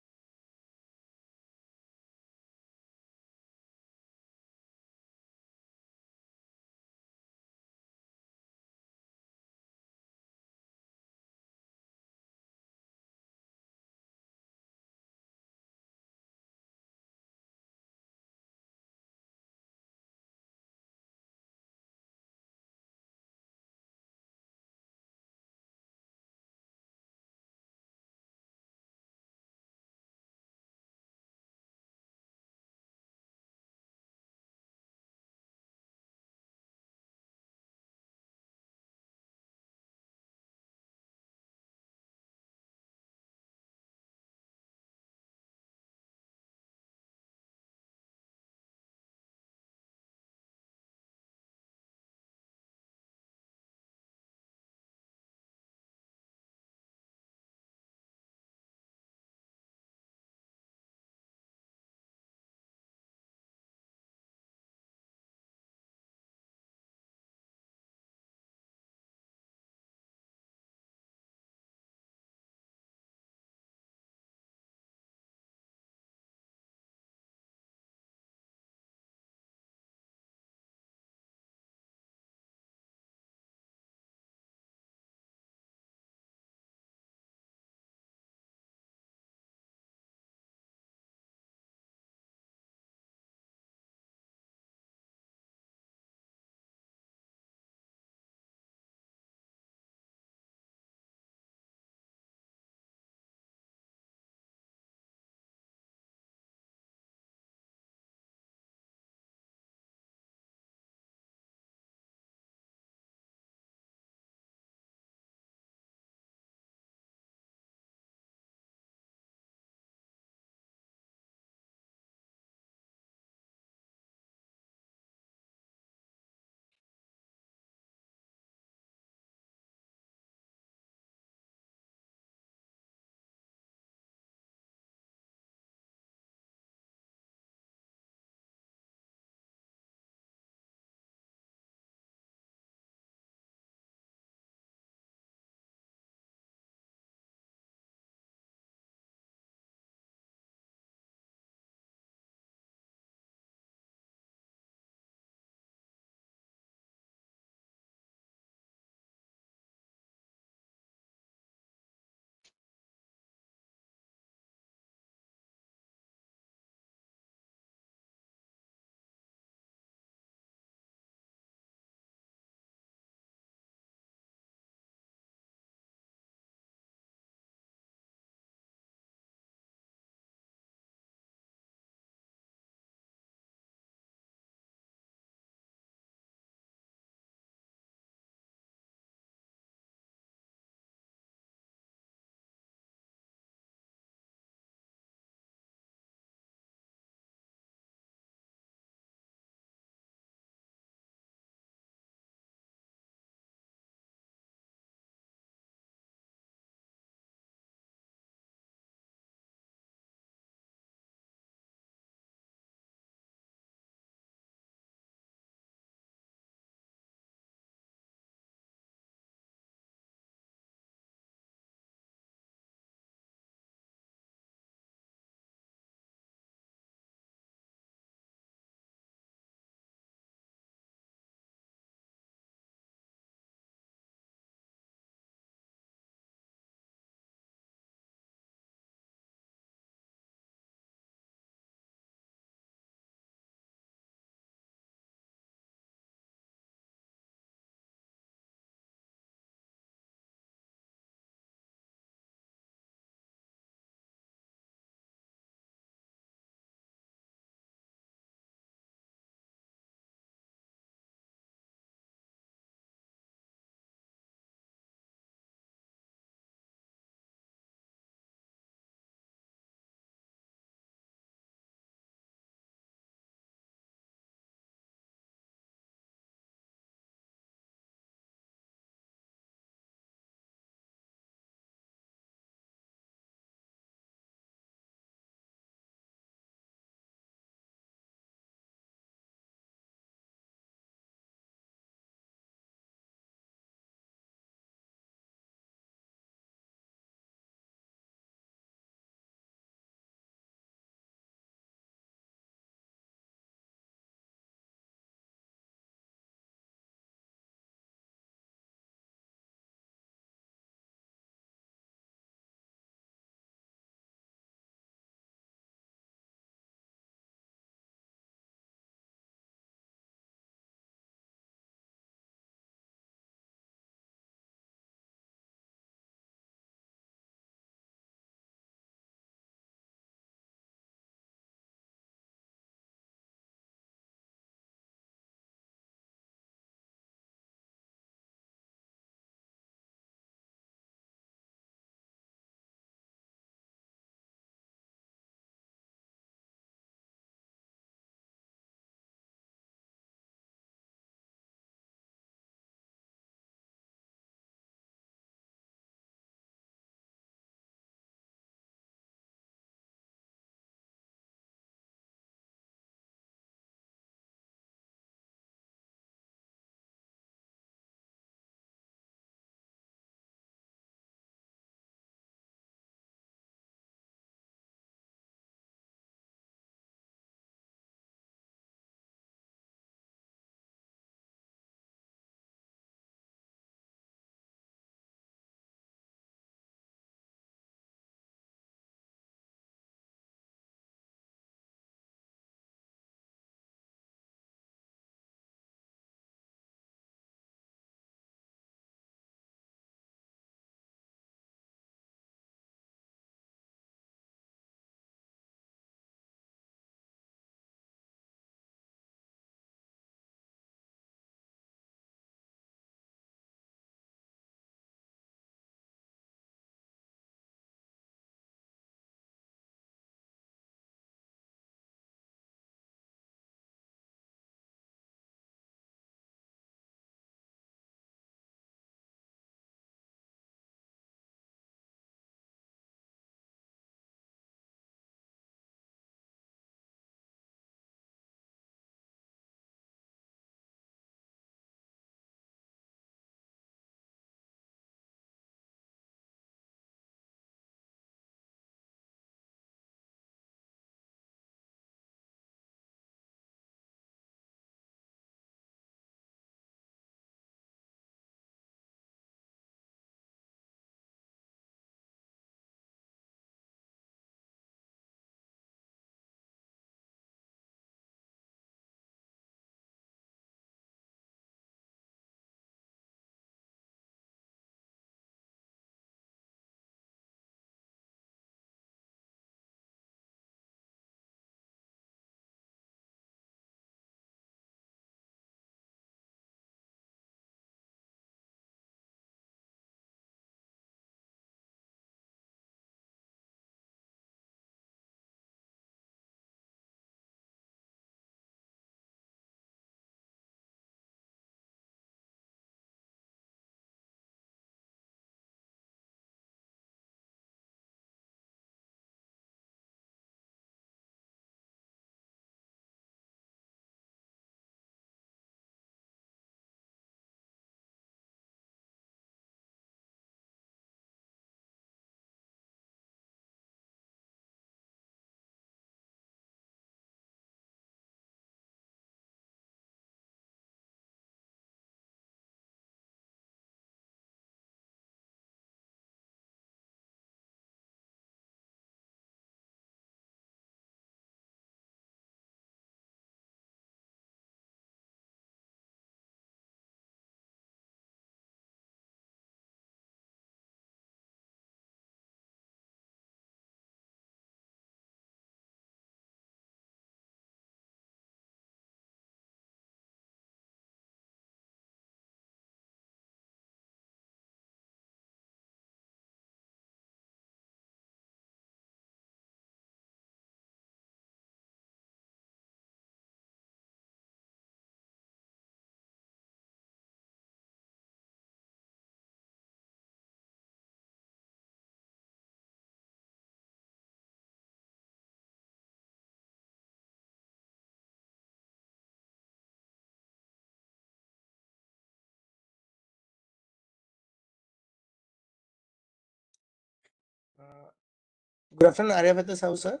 Good afternoon, Aryabhata Sahu, sir.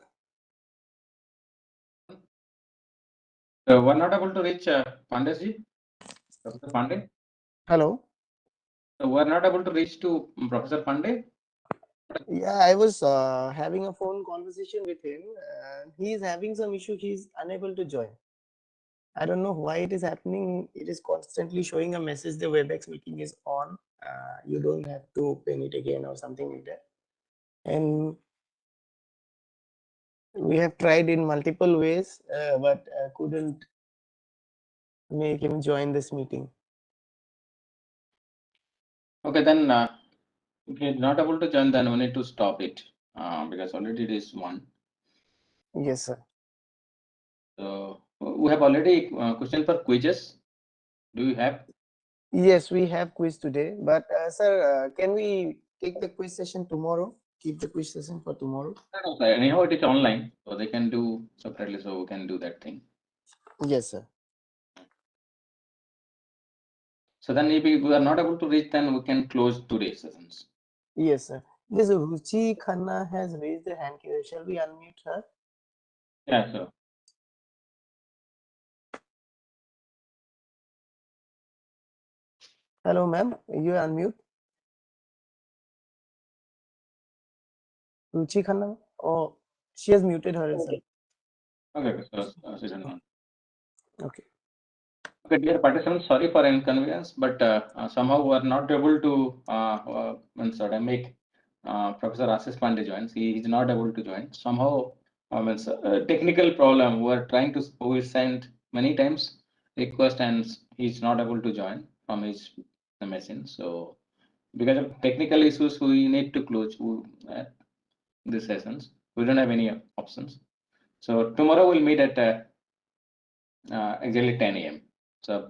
We're not able to reach Pandesji, Professor Pandey. Hello. We're not able to reach to Professor Pandey. Yeah, I was having a phone conversation with him. He is having some issue. He is unable to join. I don't know why it is happening. It is constantly showing a message the WebEx meeting is on. You don't have to open it again or something like that. And we have tried in multiple ways, but couldn't make him join this meeting. Okay, then if he's not able to join, then we need to stop it because already it is 1. Yes, sir. So we have already question for quizzes. Do you have? Yes, we have quiz today, but sir, can we take the quiz session tomorrow? Keep the quiz session for tomorrow. No, sir. Anyhow, it is online, so they can do separately. So we can do that thing. Yes, sir. So then, if we are not able to reach, then we can close today's sessions. Yes, sir. This Ruchi Khanna has raised the hand. Shall we unmute her? Yeah, sure. Hello, ma'am. You unmute. Ruchi Khanna? Oh, she has muted herself. Okay, so session 1. Okay. Okay, dear participants, sorry for inconvenience, but somehow we are not able to make Professor Ashish Pandey joins. He is not able to join. Somehow, it's a technical problem. We sent many times request and he is not able to join from his machine. So because of technical issues, we need to close these sessions. We don't have any options. So tomorrow we'll meet at exactly 10 a.m. So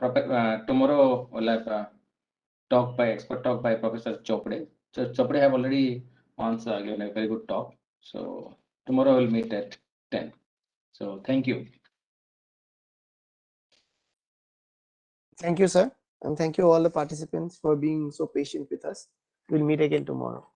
tomorrow we'll have expert talk by Professor Chopde. So Chopde have already once given a very good talk. So tomorrow we'll meet at 10. So thank you. Thank you, sir. And thank you all the participants for being so patient with us. We'll meet again tomorrow.